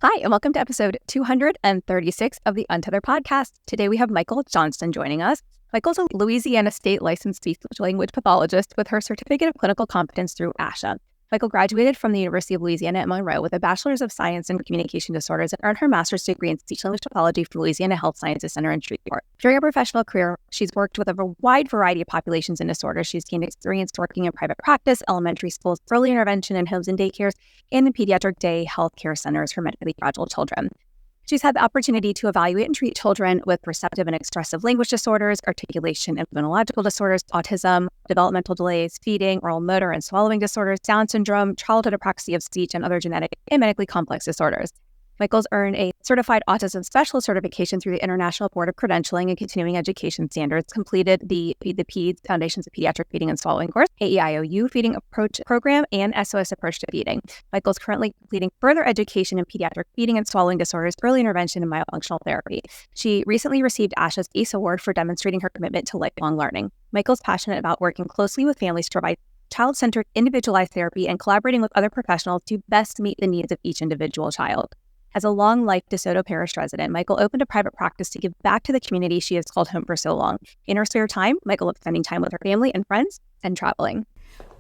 Hi, and welcome to episode 236 of the Untethered podcast. Today we have Michael Johnston joining us. Michael's a Louisiana state licensed speech language pathologist with her certificate of clinical competence through ASHA. Michael graduated from the University of Louisiana at Monroe with a bachelor's of science in communication disorders and earned her master's degree in speech language pathology from Louisiana Health Sciences Center in Shreveport. During her professional career, she's worked with a wide variety of populations and disorders. She's gained experience working in private practice, elementary schools, early intervention in homes and daycares, and in pediatric day health care centers for medically fragile children. She's had the opportunity to evaluate and treat children with receptive and expressive language disorders, articulation and phonological disorders, autism, developmental delays, feeding, oral motor and swallowing disorders, Down syndrome, childhood apraxia of speech, and other genetic and medically complex disorders. Michael's earned a certified autism specialist certification through the International Board of Credentialing and Continuing Education Standards, completed the PEDS Foundations of Pediatric Feeding and Swallowing course, AEIOU Feeding Approach Program, and SOS Approach to Feeding. Michael's currently completing further education in pediatric feeding and swallowing disorders, early intervention, and myofunctional therapy. She recently received ASHA's ACE Award for demonstrating her commitment to lifelong learning. Michael's passionate about working closely with families to provide child-centered, individualized therapy and collaborating with other professionals to best meet the needs of each individual child. As a long-life DeSoto Parish resident, Michael opened a private practice to give back to the community she has called home for so long. In her spare time, Michael loves spending time with her family and friends and traveling.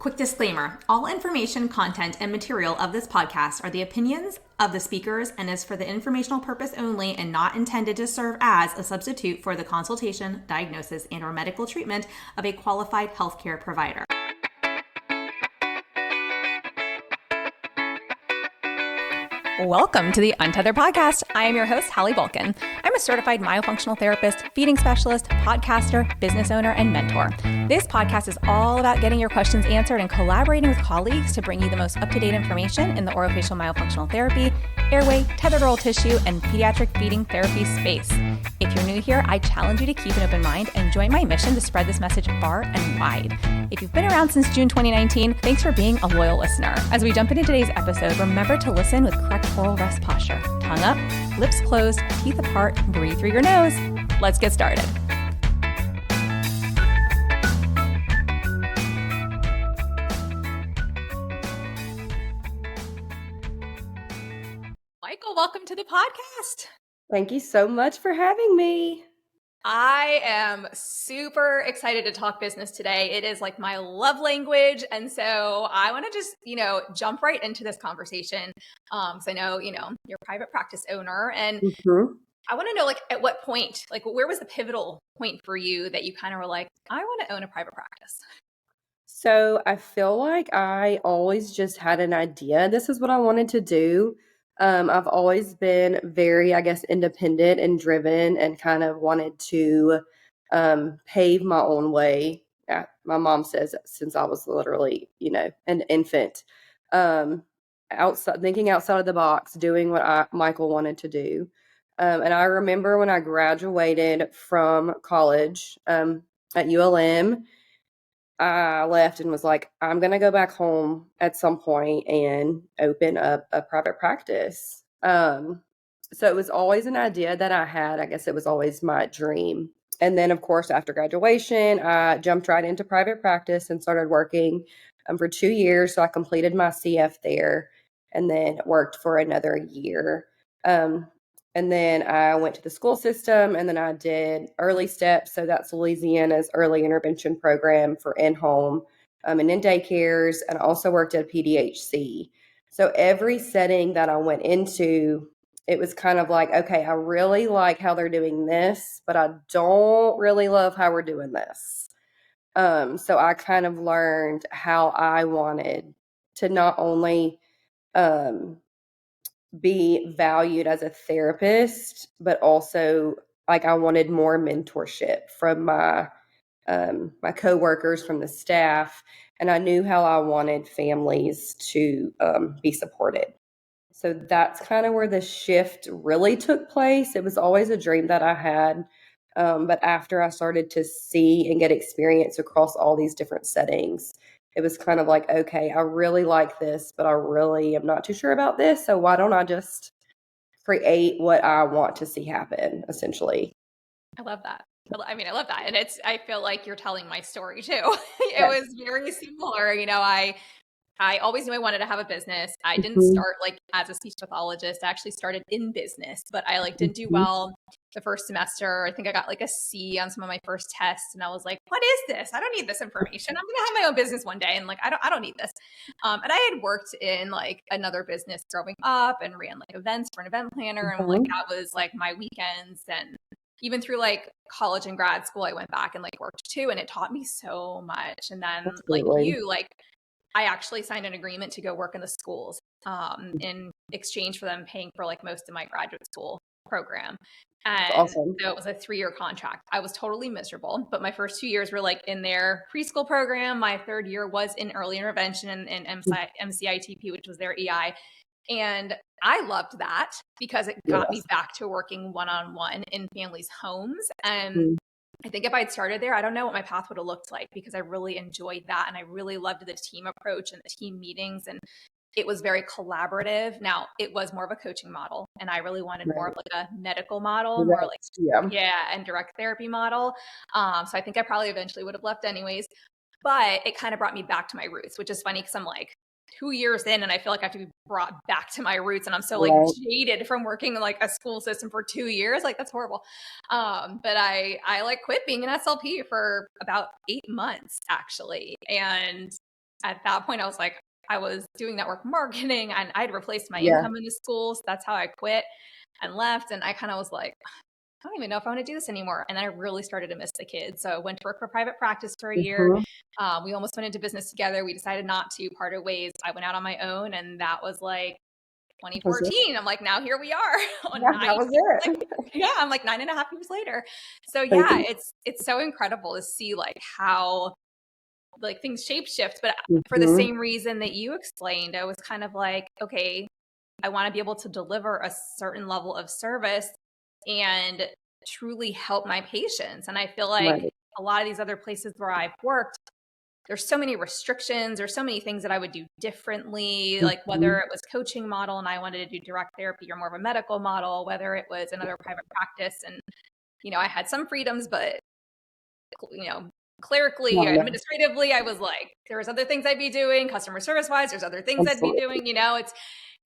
Quick disclaimer, all information, content, and material of this podcast are the opinions of the speakers and is for the informational purpose only and not intended to serve as a substitute for the consultation, diagnosis, and or medical treatment of a qualified healthcare provider. Welcome to the Untethered podcast. I am your host, Hallie Vulcan. I'm a certified myofunctional therapist, feeding specialist, podcaster, business owner, and mentor. This podcast is all about getting your questions answered and collaborating with colleagues to bring you the most up-to-date information in the orofacial myofunctional therapy, airway, tethered oral tissue, and pediatric feeding therapy space. If you're new here, I challenge you to keep an open mind and join my mission to spread this message far and wide. If you've been around since June 2019, thanks for being a loyal listener. As we jump into today's episode, remember to listen with correct oral rest posture. Tongue up, lips closed, teeth apart, breathe through your nose. Let's get started. Michael, welcome to the podcast. Thank you so much for having me. I am super excited to talk business today. It is like my love language. And so I want to just, jump right into this conversation. So I know, you're a private practice owner and I want to know at what point, where was the pivotal point for you that you kind of were like, I want to own a private practice? So I feel like I always just had an idea. This is what I wanted to do. I've always been very, independent and driven and kind of wanted to pave my own way. Yeah, my mom says since I was literally, an infant, thinking outside of the box, doing what Michael wanted to do. And I remember when I graduated from college at ULM, I left and was like, I'm going to go back home at some point and open up a private practice. So it was always an idea that I had. I guess it was always my dream. And then, of course, after graduation, I jumped right into private practice and started working for 2 years. So I completed my CF there and then worked for another year. And then I went to the school system and then I did early steps. So that's Louisiana's early intervention program for in-home and in daycares, and also worked at PDHC. So every setting that I went into, it was kind of like, okay, I really like how they're doing this, but I don't really love how we're doing this. So I kind of learned how I wanted to not only be valued as a therapist, but also I wanted more mentorship from my coworkers, from the staff, and I knew how I wanted families to be supported. So that's kind of where the shift really took place. It was always a dream that I had, but after I started to see and get experience across all these different settings, it was kind of like, okay, I really like this, but I really am not too sure about this. So why don't I just create what I want to see happen, essentially? I love that. I love that. And I feel like you're telling my story too. It was very similar. I always knew I wanted to have a business. I didn't Mhm. start like as a speech pathologist. I actually started in business, but I like didn't do Mhm. well the first semester. I think I got like a C on some of my first tests, and I was like, "What is this? I don't need this information. I'm gonna have my own business one day." And like, I don't need this. And I had worked in like another business growing up and ran like events for an event planner, and like Mhm. that was like my weekends. And even through like college and grad school, I went back and like worked too, and it taught me so much. And then like Absolutely. you, like I actually signed an agreement to go work in the schools in exchange for them paying for like most of my graduate school program. That's And awesome. so it was a 3-year contract. I was totally miserable, but my first 2 years were like in their preschool program. My third year was in early intervention and MCITP, which was their EI. And I loved that because it got me Yes. back to working one-on-one in families' homes. And Mhm. I think if I'd started there, I don't know what my path would have looked like because I really enjoyed that. And I really loved the team approach and the team meetings. And it was very collaborative. Now, it was more of a coaching model. And I really wanted more of Right. like a medical model, more like, Direct. Yeah. yeah, and direct therapy model. So I think I probably eventually would have left anyways. But it kind of brought me back to my roots, which is funny because I'm like 2 years in and I feel like I have to be brought back to my roots. And I'm so like Right. jaded from working in like a school system for 2 years. Like that's horrible. But I like quit being an SLP for about 8 months actually. And at that point I was like, I was doing network marketing and I'd replaced my Yeah. income in the schools. That's how I quit and left. And I kind of was like, I don't even know if I want to do this anymore. And then I really started to miss the kids. So I went to work for private practice for a year. Mhm. We almost went into business together. We decided not to, parted ways. I went out on my own, and that was like Was it? 2014. I'm like, now here we are on Yeah, that was it. like, yeah, I'm like 9.5 years later. So yeah, Crazy. it's so incredible to see like how like things shape shift. But for the Mhm. same reason that you explained, I was kind of like, okay, I want to be able to deliver a certain level of service and truly help my patients. And I feel like Right. a lot of these other places where I've worked, there's so many restrictions, there's so many things that I would do differently, like whether Mhm. it was coaching model and I wanted to do direct therapy or more of a medical model, whether it was another private practice and I had some freedoms, but you know, clerically, Yeah, yeah. administratively, I was like, there was other things I'd be doing, customer service wise, there's other things I'd be Absolutely. doing, it's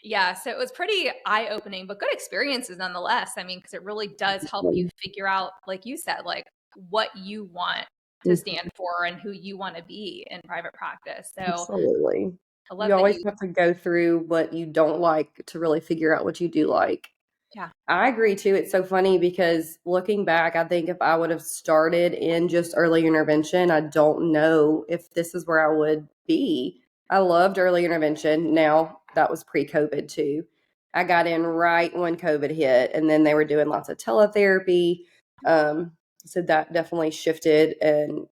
yeah, so it was pretty eye opening, but good experiences nonetheless. I mean, because it really does help you figure out, like you said, like what you want to Mhm. stand for and who you want to be in private practice. So Absolutely. I You love that always you, have to go through what you don't like to really figure out what you do like. yeah. I agree too. It's so funny because looking back, I think if I would have started in just early intervention, I don't know if this is where I would be. I loved early intervention. Now, that was pre-COVID too. I got in right when COVID hit, and then they were doing lots of teletherapy. Um, so that definitely shifted. And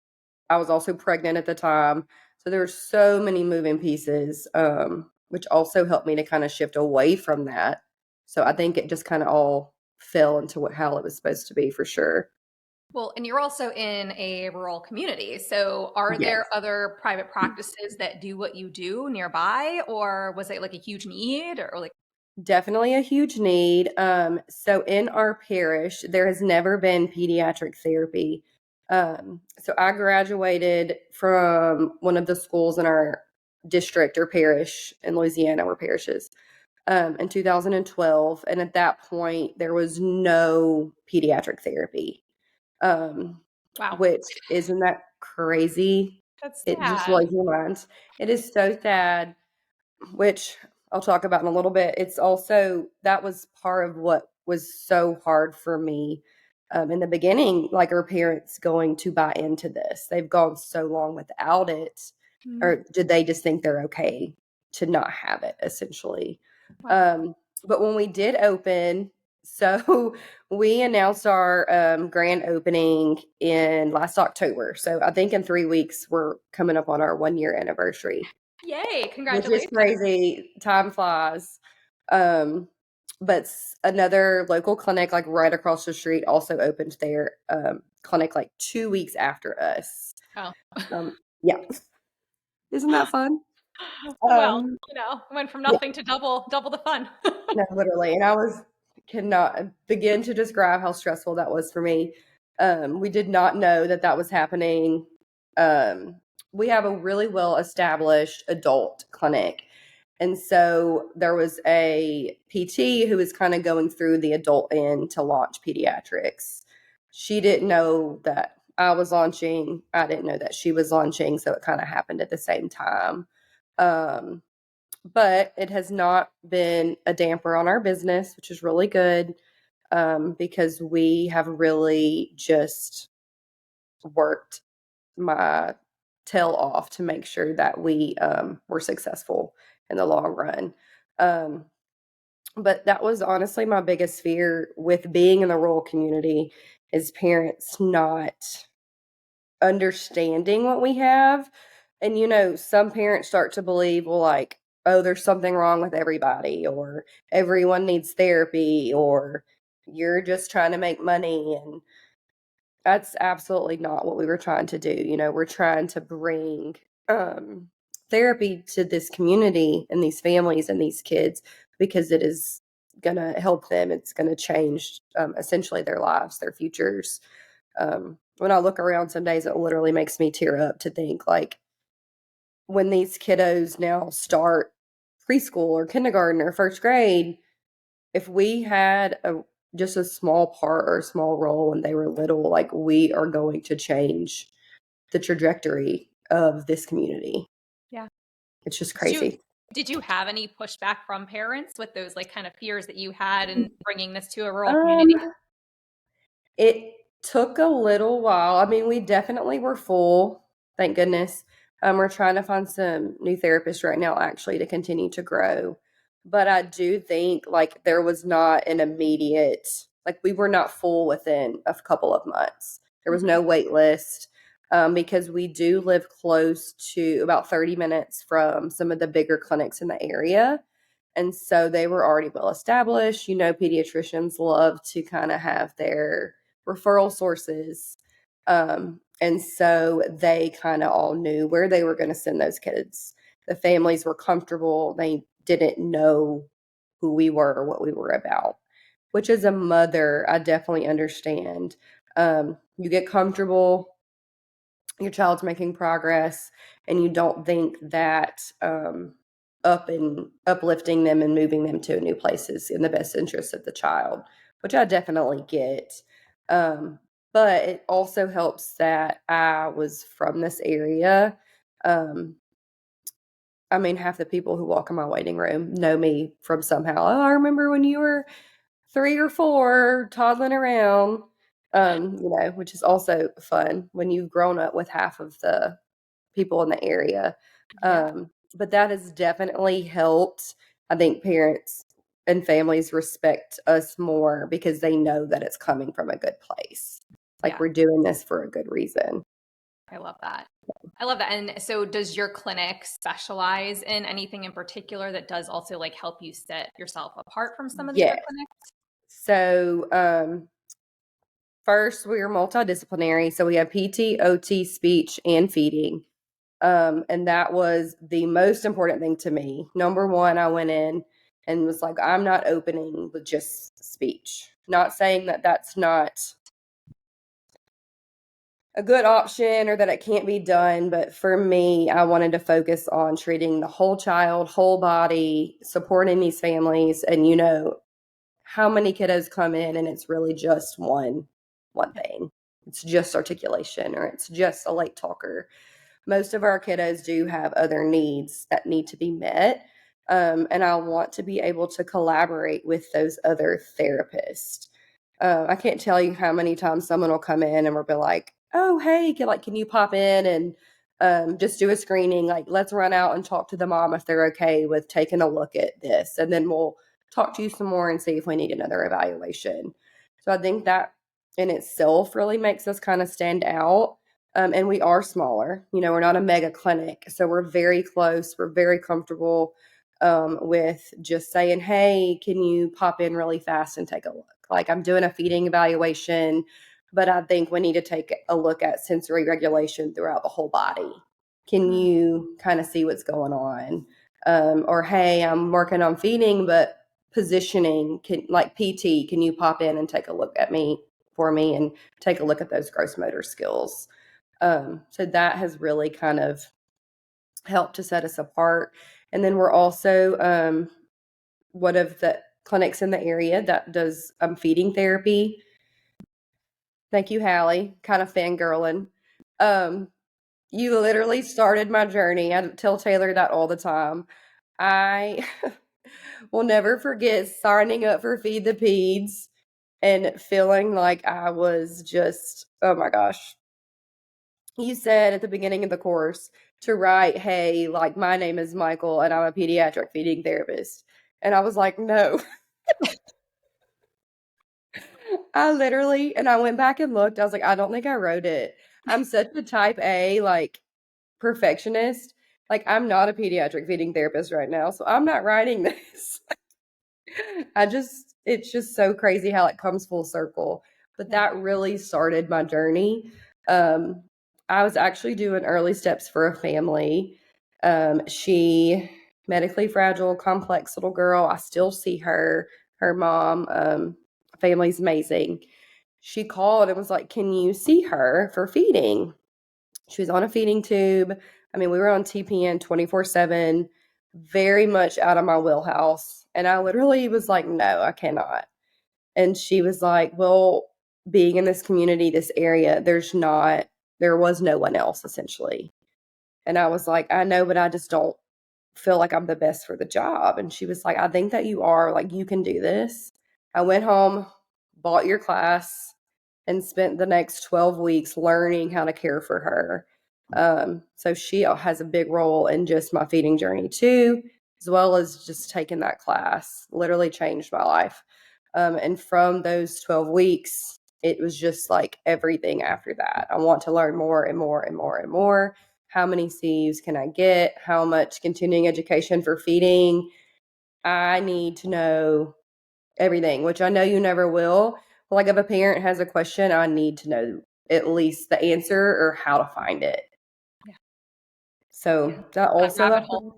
I was also pregnant at the time. So there were so many moving pieces, which also helped me to kind of shift away from that. So I think it just kind of all fell into how it was supposed to be for sure. Well, and you're also in a rural community. So are Yes. there other private practices that do what you do nearby, or was it like a huge need or like, Definitely a huge need. So in our parish, there has never been pediatric therapy. So I graduated from one of the schools in our district or parish in Louisiana, we're parishes, in 2012. And at that point, there was no pediatric therapy, wow, which isn't that crazy? that's It just sad. blows your mind. It is so sad, which I'll talk about in a little bit. It's also that was part of what was so hard for me in the beginning, like our parents going to buy into this. They've gone so long without it, Mm, or did they just think they're okay to not have it, essentially? wow. Um, but when we did open, so we announced our grand opening in last October. So I think in 3 weeks, we're coming up on our 1 year anniversary, Yay, which is congratulations. crazy. Time flies. Um, but another local clinic, like right across the street, also opened their clinic like 2 weeks after us. Oh, Yeah, isn't that fun? well, Um, went from yeah, nothing to double the fun. no, literally. And I cannot begin to describe how stressful that was for me. We did not know that that was happening. Um, we have a really well-established adult clinic. And so there was a PT who was kind of going through the adult end to launch pediatrics. She didn't know that I was launching. I didn't know that she was launching. So it kind of happened at the same time. But it has not been a damper on our business, which is really good, because we have really just worked my tail off to make sure that we were successful in the long run. But that was honestly my biggest fear with being in the rural community, is parents not understanding what we have. And, some parents start to believe, well, like, oh, there's something wrong with everybody, or everyone needs therapy, or you're just trying to make money. And that's absolutely not what we were trying to do. We're trying to bring therapy to this community and these families and these kids, because it is going to help them. It's going to change essentially their lives, their futures. When I look around some days, it literally makes me tear up to think, like, when these kiddos now start preschool or kindergarten or first grade, if we had just a small part or a small role when they were little, like, we are going to change the trajectory of this community. Yeah. It's just crazy. Did you have any pushback from parents with those like kind of fears that you had in bringing this to a rural community? It took a little while. I mean, we definitely were full, thank goodness. We're trying to find some new therapists right now, actually, to continue to grow. But I do think, like, there was not an immediate, like, we were not full within a couple of months. There was no wait list, because we do live close to about 30 minutes from some of the bigger clinics in the area. And so they were already well established. Pediatricians love to kind of have their referral sources. And so they kind of all knew where they were going to send those kids. The families were comfortable. They didn't know who we were or what we were about, which, as a mother, I definitely understand. You get comfortable, your child's making progress, and you don't think that uplifting them and moving them to a new place is in the best interest of the child, which I definitely get. But it also helps that I was from this area. I mean, half the people who walk in my waiting room know me from somehow. Oh, I remember when you were 3 or 4 toddling around, which is also fun when you've grown up with half of the people in the area. But that has definitely helped. I think parents and families respect us more because they know that it's coming from a good place. Like, we're doing this for a good reason. I love that. And so does your clinic specialize in anything in particular that does also like help you set yourself apart from some of the other clinics? So first, we are multidisciplinary. So we have PT, OT, speech, and feeding. And that was the most important thing to me. Number one, I went in and was like, I'm not opening with just speech. Not saying that that's not a good option or that it can't be done. But for me, I wanted to focus on treating the whole child, whole body, supporting these families. And how many kiddos come in and it's really just one thing. It's just articulation, or it's just a late talker. Most of our kiddos do have other needs that need to be met. And I want to be able to collaborate with those other therapists. I can't tell you how many times someone will come in and we'll be like, oh, hey, can you pop in and just do a screening? Like, let's run out and talk to the mom if they're okay with taking a look at this. And then we'll talk to you some more and see if we need another evaluation. So I think that in itself really makes us kind of stand out. And we are smaller. We're not a mega clinic. So we're very close. We're very comfortable with just saying, hey, can you pop in really fast and take a look? Like, I'm doing a feeding evaluation, but I think we need to take a look at sensory regulation throughout the whole body. Can you kind of see what's going on? Or, hey, I'm working on feeding, but positioning, like PT, can you pop in and take a look at me for me and take a look at those gross motor skills? So that has really kind of helped to set us apart. And then we're also one of the clinics in the area that does feeding therapy. Thank you, Hallie. Kind of fangirling. You literally started my journey. I tell Taylor that all the time. I will never forget signing up for Feed the Peds and feeling like I was just, oh my gosh. You said at the beginning of the course to write, hey, like, my name is Michael and I'm a pediatric feeding therapist. And I was like, no. I literally, and I went back and looked. I was like, I don't think I wrote it. I'm such a type A, like, perfectionist. Like, I'm not a pediatric feeding therapist right now, so I'm not writing this. It's just so crazy how it comes full circle. But that really started my journey. I was actually doing early steps for a family. She medically fragile, complex little girl. I still see her mom. Family's amazing. She called and was like, can you see her for feeding? She was on a feeding tube. I mean, we were on TPN 24/7, very much out of my wheelhouse. And I literally was like, no, I cannot. And she was like, well, being in this community, this area, there was no one else essentially. And I was like, I know, but I just don't feel like I'm the best for the job. And she was like, I think that you are, like, you can do this. I went home, bought your class, and spent the next 12 weeks learning how to care for her. So she has a big role in just my feeding journey too, as well as just taking that class. Literally changed my life. And from those 12 weeks, it was just like everything after that. I want to learn more and more and more and more. How many C's can I get? How much continuing education for feeding? I need to know everything, which I know you never will. Like, if a parent has a question, I need to know at least the answer or how to find it. Yeah. So that also, rabbit hole.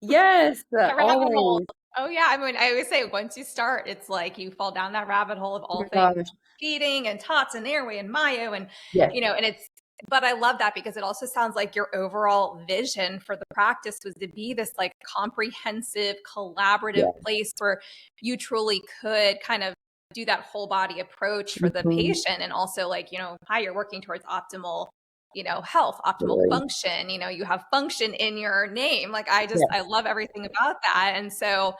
yes, That rabbit hole. always. Oh yeah, I mean, I always say once you start, it's like you fall down that rabbit hole of all Oh my things gosh. feeding and TOTS and airway and myo and Yes. and it's. But I love that because it also sounds like your overall vision for the practice was to be this like comprehensive, collaborative place where you truly could kind of do that whole body approach for the patient, and also like hi, you're working towards optimal health, optimal function. You have function in your name. Like I love everything about that. And so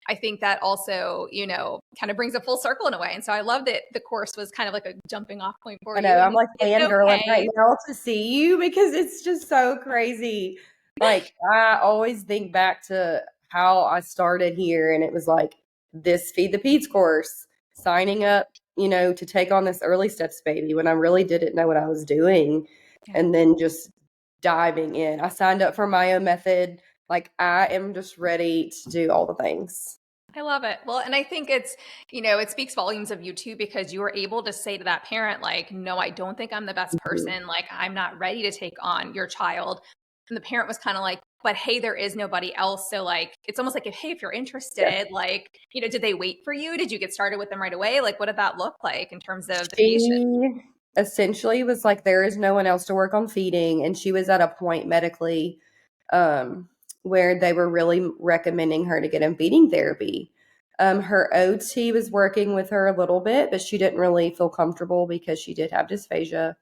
I think that also, kind of brings a full circle in a way. And so I love that the course was kind of like a jumping off point for you. I know, I'm like fangirling okay right now to see you because it's just so crazy. Like, I always think back to how I started here, and it was like this Feed the Peds course, signing up, to take on this early steps baby when I really didn't know what I was doing. And then just diving in. I signed up for my own method. Like, I am just ready to do all the things. I love it. Well, and I think it's, it speaks volumes of you too, because you were able to say to that parent, like, no, I don't think I'm the best person. Like, I'm not ready to take on your child. And the parent was kind of like, but hey, there is nobody else. So like, it's almost like if you're interested, like, did they wait for you? Did you get started with them right away? Like, what did that look like in terms of the patient? Essentially was like, there is no one else to work on feeding. And she was at a point medically, where they were really recommending her to get in feeding therapy. Her OT was working with her a little bit, but she didn't really feel comfortable because she did have dysphagia.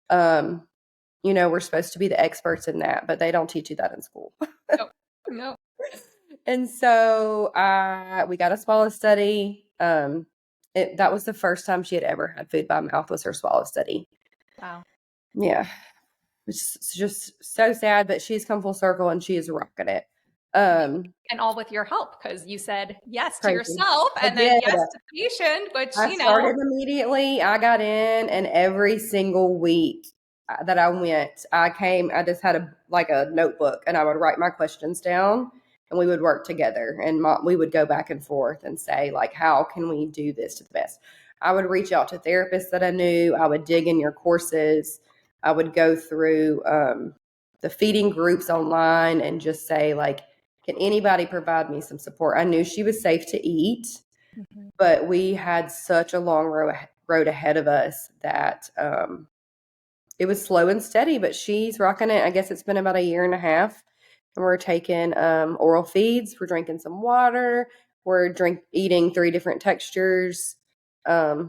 We're supposed to be the experts in that, but they don't teach you that in school. No. And so we got a swallow study. That was the first time she had ever had food by mouth, was her swallow study. Wow. Yeah. It's just so sad, but she's come full circle and she is rocking it. And all with your help, because you said yes to Crazy. yourself and then yes to the patient, which, I started immediately. I got in, and every single week that I went, I just had a notebook, and I would write my questions down, and we would work together, and we would go back and forth and say, like, how can we do this to the best? I would reach out to therapists that I knew. I would dig in your courses. I would go through the feeding groups online and just say, like, can anybody provide me some support? I knew she was safe to eat, but we had such a long road ahead of us that it was slow and steady, but she's rocking it. I guess it's been about a year and a half. And we're taking oral feeds. We're drinking some water. We're eating 3 different textures.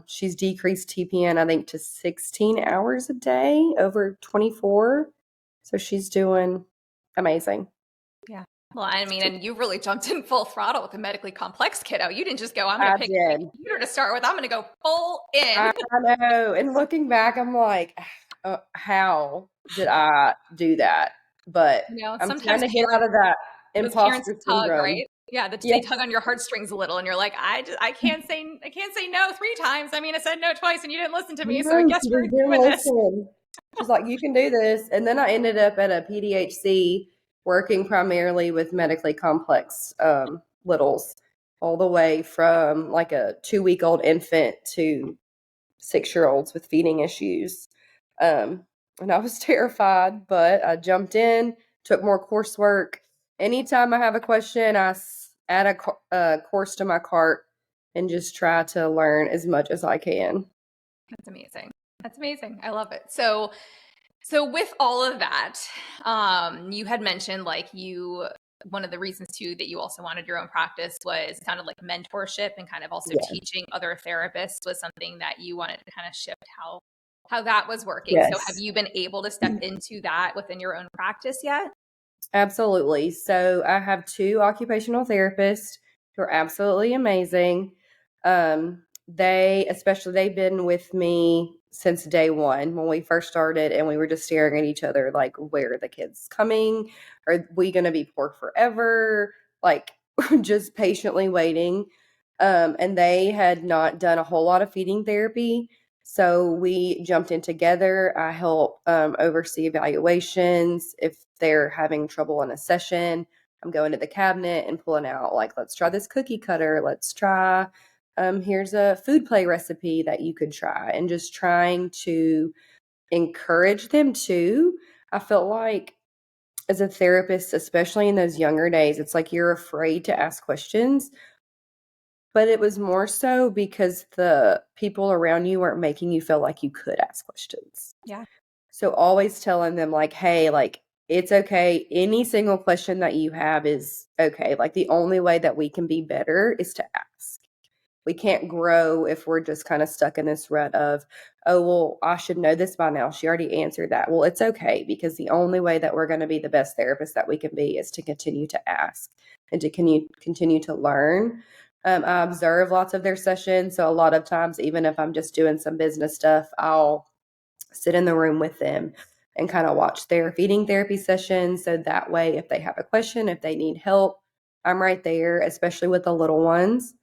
She's decreased TPN, I think, to 16 hours a day over 24. So she's doing amazing. Yeah. Well, I mean, and you really jumped in full throttle with a medically complex kiddo. You didn't just go, I'm going to pick a computer to start with. I'm going to go full in. I know. And looking back, I'm like, how did I do that? But I'm trying to get out of that imposter syndrome. Right? Yeah, they tug on your heartstrings a little, and you're like, I can't say no 3 times. I mean, I said no twice, and you didn't listen to me, so I guess we're doing this. She's like, you can do this. And then I ended up at a PDHC working primarily with medically complex littles, all the way from like a 2-week-old infant to 6-year-olds with feeding issues. And I was terrified, but I jumped in, took more coursework. Anytime I have a question, I add a course to my cart and just try to learn as much as I can. That's amazing. That's amazing. I love it. So with all of that, you had mentioned like one of the reasons too that you also wanted your own practice was kind of like mentorship and kind of also teaching other therapists was something that you wanted to kind of shift how that was working. Yes. So have you been able to step into that within your own practice yet? Absolutely. So I have 2 occupational therapists who are absolutely amazing. They've been with me since day one when we first started, and we were just staring at each other like, where are the kids coming? Are we going to be poor forever? Like, just patiently waiting. And they had not done a whole lot of feeding therapy. So we jumped in together. I help oversee evaluations. If they're having trouble in a session, I'm going to the cabinet and pulling out, like, let's try this cookie cutter. Let's try, here's a food play recipe that you could try, and just trying to encourage them too. I felt like as a therapist, especially in those younger days, it's like you're afraid to ask questions. But it was more so because the people around you weren't making you feel like you could ask questions. Yeah. So always telling them like, hey, like, it's okay. Any single question that you have is okay. Like, the only way that we can be better is to ask. We can't grow if we're just kind of stuck in this rut of, oh, well, I should know this by now. She already answered that. Well, it's okay, because the only way that we're going to be the best therapist that we can be is to continue to ask and to continue to learn. I observe lots of their sessions. So a lot of times, even if I'm just doing some business stuff, I'll sit in the room with them and kind of watch their feeding therapy sessions. So that way, if they have a question, if they need help, I'm right there, especially with the little ones.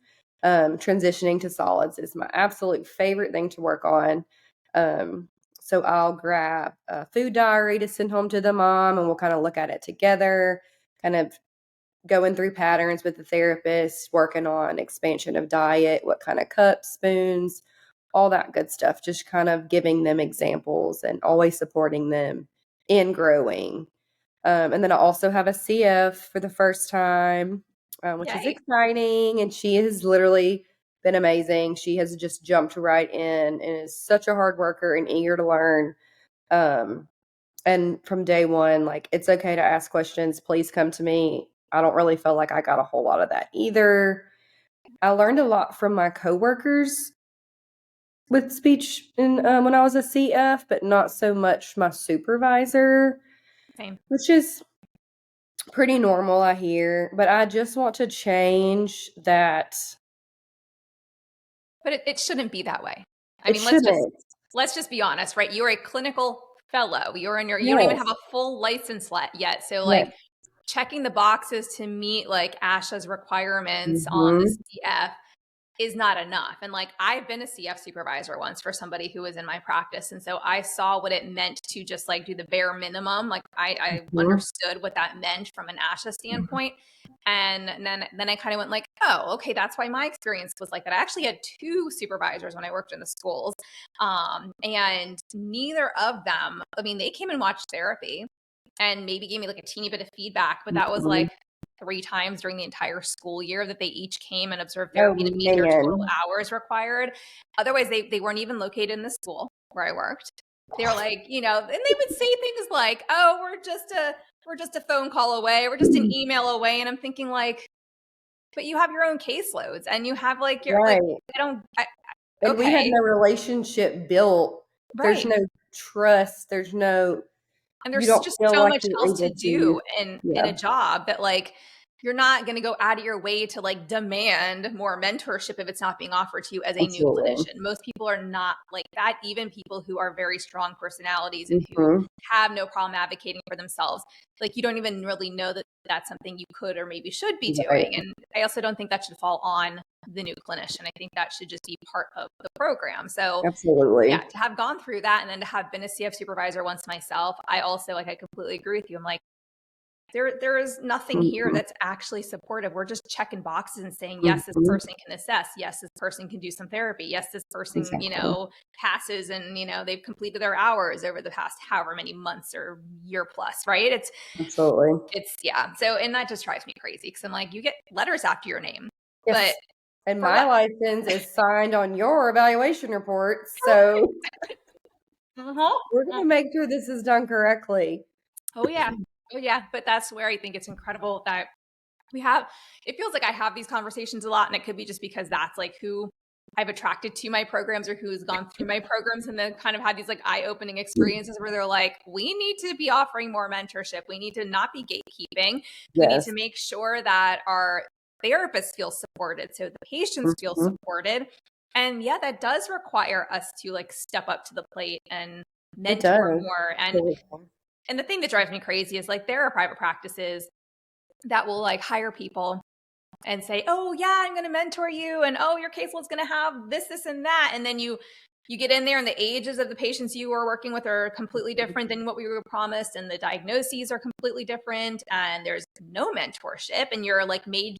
Transitioning to solids is my absolute favorite thing to work on. So I'll grab a food diary to send home to the mom, and we'll kind of look at it together, kind of going through patterns with the therapist, working on expansion of diet, what kind of cups, spoons, all that good stuff, just kind of giving them examples and always supporting them in growing. And then I also have a CF for the first time, which is exciting. And she has literally been amazing. She has just jumped right in and is such a hard worker and eager to learn. And from day one, like, it's okay to ask questions. Please come to me. I don't really feel like I got a whole lot of that either. I learned a lot from my coworkers with speech when I was a CF, but not so much my supervisor. Same. Which is pretty normal, I hear. But I just want to change that. But it shouldn't be that way. I mean, let's just be honest, right? You're a clinical fellow. You don't even have a full license yet. So like checking the boxes to meet like ASHA's requirements on the CF is not enough. And like, I've been a CF supervisor once for somebody who was in my practice. And so I saw what it meant to just like do the bare minimum. Like I understood what that meant from an ASHA standpoint. And then I kind of went like, oh, okay, that's why my experience was like that. I actually had 2 supervisors when I worked in the schools. And neither of them, I mean, they came and watched therapy and maybe gave me like a teeny bit of feedback, but that was like 3 times during the entire school year that they each came and observed therapy to meet their total hours required. Otherwise, they weren't even located in the school where I worked. They're like, and they would say things like, "Oh, we're just a phone call away, we're just an email away," and I'm thinking like, but you have your own caseloads, and you have like your Right. And we had okay, no relationship built. There's right. no trust. There's no, And you there's don't just feel so like much you're else to able to, do in yeah, a job that like you're not going to go out of your way to like demand more mentorship if it's not being offered to you as a new absolutely. clinician. Most people are not like that, even people who are very strong personalities and who Mm-hmm. have no problem advocating for themselves. Like you don't even really know that that's something you could or maybe should be Right. doing. And I also don't think that should fall on the new clinician. I think that should just be part of the program. So yeah, Absolutely. to have gone through that and then to have been a CF supervisor once myself, I also like I completely agree with you. I'm like, there is nothing here Mm-hmm. that's actually supportive. We're just checking boxes and saying, yes, this Mm-hmm. person can assess. Yes, this person can do some therapy. Yes, this person, Exactly. passes and, they've completed their hours over the past however many months or year plus, right? Absolutely. Yeah. So, and that just drives me crazy because I'm like, you get letters after your name, but Yes. And for my what? license is signed on your evaluation report. So we're going to Uh-huh. make sure this is done correctly. Oh, yeah. Oh, yeah. But that's where I think it's incredible that it feels like I have these conversations a lot. And it could be just because that's like who I've attracted to my programs or who's gone through my programs and then kind of had these like eye opening experiences where they're like, we need to be offering more mentorship. We need to not be gatekeeping. We need to Yes. make sure that our therapists feel supported. So the patients feel Mm-hmm. supported. And yeah, that does require us to like step up to the plate and It mentor does. more. And the thing that drives me crazy is like there are private practices that will like hire people and say, "Oh yeah, I'm going to mentor you, and oh, your caseload's going to have this, and that," and then you get in there, and the ages of the patients you are working with are completely different than what we were promised, and the diagnoses are completely different, and there's no mentorship, and you're like made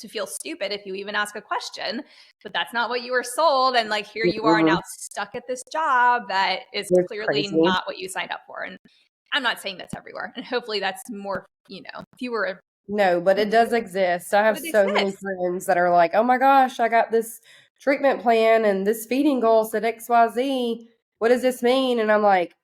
to feel stupid if you even ask a question, but that's not what you were sold, and like here you are Mm-hmm. now stuck at this job that is It's clearly crazy. not what you signed up for, and I'm not saying that's everywhere, and hopefully that's more, fewer, No, but it does exist. I have but it so many exists. friends that are like, oh my gosh, I got this treatment plan and this feeding goal said XYZ. What does this mean? And I'm like,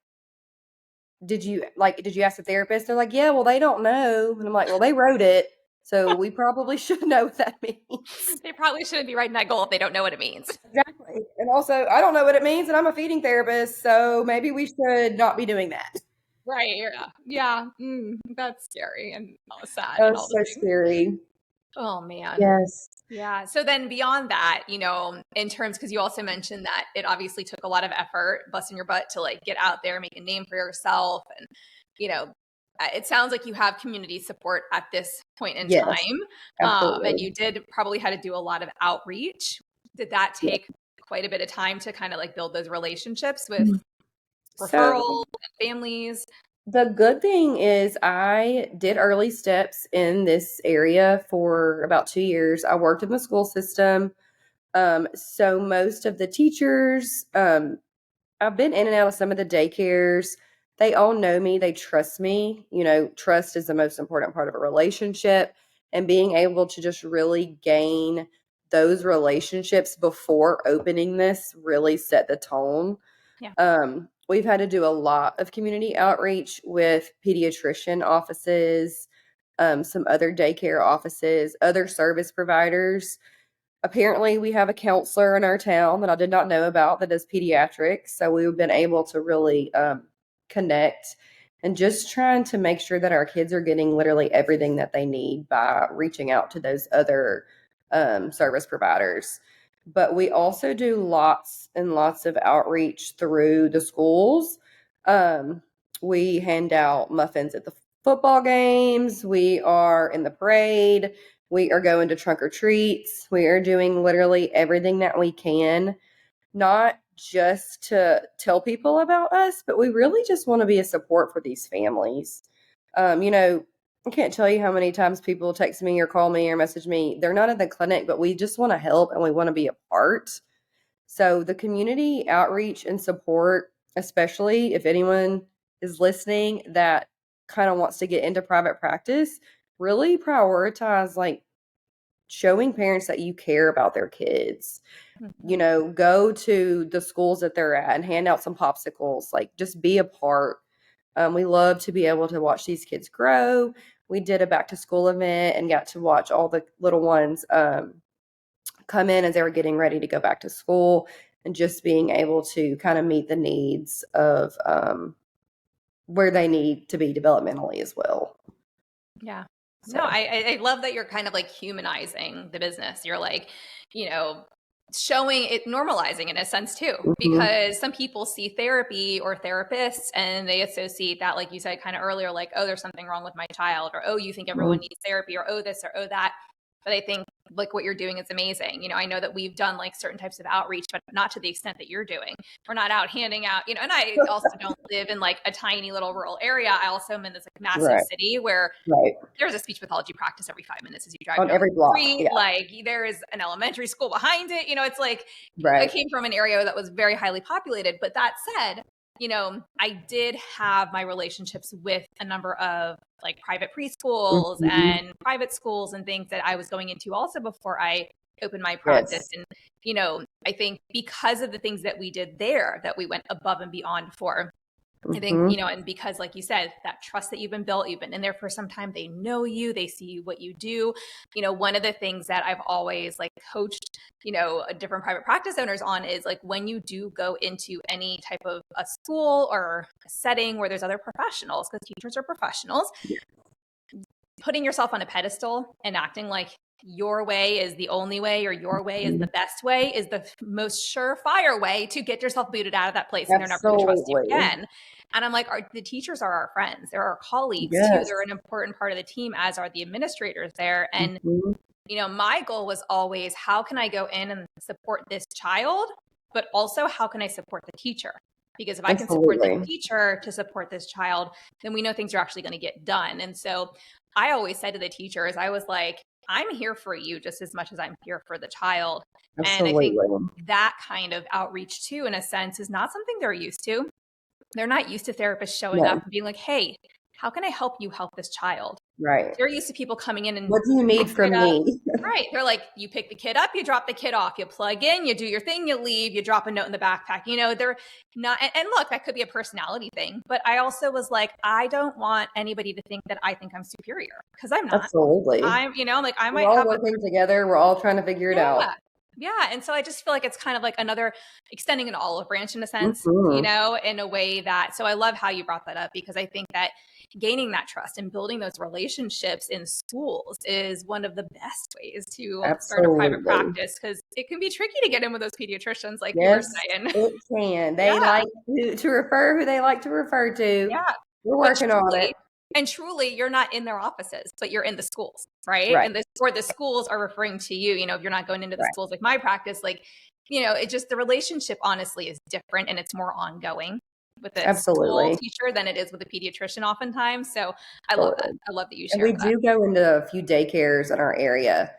did you ask the therapist? They're like, yeah, well, they don't know. And I'm like, well, they wrote it. So we probably should know what that means. They probably shouldn't be writing that goal if they don't know what it means. Exactly. And also, I don't know what it means, and I'm a feeding therapist, so maybe we should not be doing that. Right. Yeah. Yeah. That's scary and sad and all That's the so things. scary. Oh, man. Yes. Yeah. So then beyond that, in terms, because you also mentioned that it obviously took a lot of effort, busting your butt to like get out there, make a name for yourself. And, it sounds like you have community support at this point in Yes, time. And absolutely. you did probably had to do a lot of outreach. Did that Yeah. take quite a bit of time to kind of like build those relationships with Mhm. So referrals and families? the good thing is I did early steps in this area for about 2 years. I worked in the school system. So most of the teachers, I've been in and out of some of the daycares. They all know me. They trust me. Trust is the most important part of a relationship. And being able to just really gain those relationships before opening this really set the tone. Yeah. We've had to do a lot of community outreach with pediatrician offices, some other daycare offices, other service providers. Apparently, we have a counselor in our town that I did not know about that does pediatrics. So we've been able to really connect and just trying to make sure that our kids are getting literally everything that they need by reaching out to those other service providers. But we also do lots and lots of outreach through the schools. Um, we hand out muffins at the football games. We are in the parade. We are going to trunk or treats. We are doing literally everything that we can, not just to tell people about us, but we really just want to be a support for these families. I can't tell you how many times people text me or call me or message me. They're not at the clinic, but we just want to help and we want to be a part. So the community outreach and support, especially if anyone is listening that kind of wants to get into private practice, really prioritize like showing parents that you care about their kids. Mhm. Go to the schools that they're at and hand out some popsicles, like just be a part. We love to be able to watch these kids grow. We did a back to school event and got to watch all the little ones come in as they were getting ready to go back to school, and just being able to kind of meet the needs of where they need to be developmentally as well. Yeah. So. No, I love that you're kind of like humanizing the business. You're like, showing it, normalizing in a sense too, because some people see therapy or therapists and they associate that, like you said kind of earlier, like, oh, there's something wrong with my child, or, oh, you think everyone needs therapy, or, oh, this, or, oh, that. But I think like what you're doing is amazing. I know that we've done like certain types of outreach, but not to the extent that you're doing. We're not out handing out, and I also don't live in like a tiny little rural area. I also am in this like massive city where there's a speech pathology practice every 5 minutes as you drive on down every the block. street. Yeah. Like there is an elementary school behind it. It's like I Right. came from an area that was very highly populated. But that said, I did have my relationships with a number of like private preschools and private schools and things that I was going into also before I opened my practice. Yes. And, I think because of the things that we did there, that we went above and beyond for. I think, and because like you said, that trust that you've been built, you've been in there for some time, they know you, they see what you do. One of the things that I've always like coached, different private practice owners on is like, when you do go into any type of a school or a setting where there's other professionals, because teachers are professionals, putting yourself on a pedestal and acting like your way is the only way or your way is the best way is the most surefire way to get yourself booted out of that place. And they're never going to trust you again. And I'm like, the teachers are our friends. They're our colleagues too. They're an important part of the team, as are the administrators there. And, my goal was always, how can I go in and support this child, but also how can I support the teacher? Because if I can support the teacher to support this child, then we know things are actually going to get done. And so I always said to the teachers, I was like, I'm here for you just as much as I'm here for the child. And I think that kind of outreach too, in a sense, is not something they're used to. They're not used to therapists showing up and being like, hey, how can I help you help this child? Right. They're used to people coming in and what do you need from me? Right. They're like, you pick the kid up, you drop the kid off, you plug in, you do your thing, you leave, you drop a note in the backpack. They're not, and look, that could be a personality thing. But I also was like, I don't want anybody to think that I think I'm superior, because I'm not. Absolutely. I'm, like I might we're all have working together. We're all trying to figure it out. Yeah. And so I just feel like it's kind of like another extending an olive branch in a sense, in a way that, so I love how you brought that up, because I think that gaining that trust and building those relationships in schools is one of the best ways to start a private practice, because it can be tricky to get in with those pediatricians, like you were saying. It can. They like to refer who they like to refer to. Yeah. We're working on it. And truly, you're not in their offices, but you're in the schools, right? And or the schools are referring to you. If you're not going into the schools like my practice, like, it just, the relationship honestly is different, and it's more ongoing with a school teacher than it is with a pediatrician oftentimes. So I love that. I love that you share that. We do go into a few daycares in our area.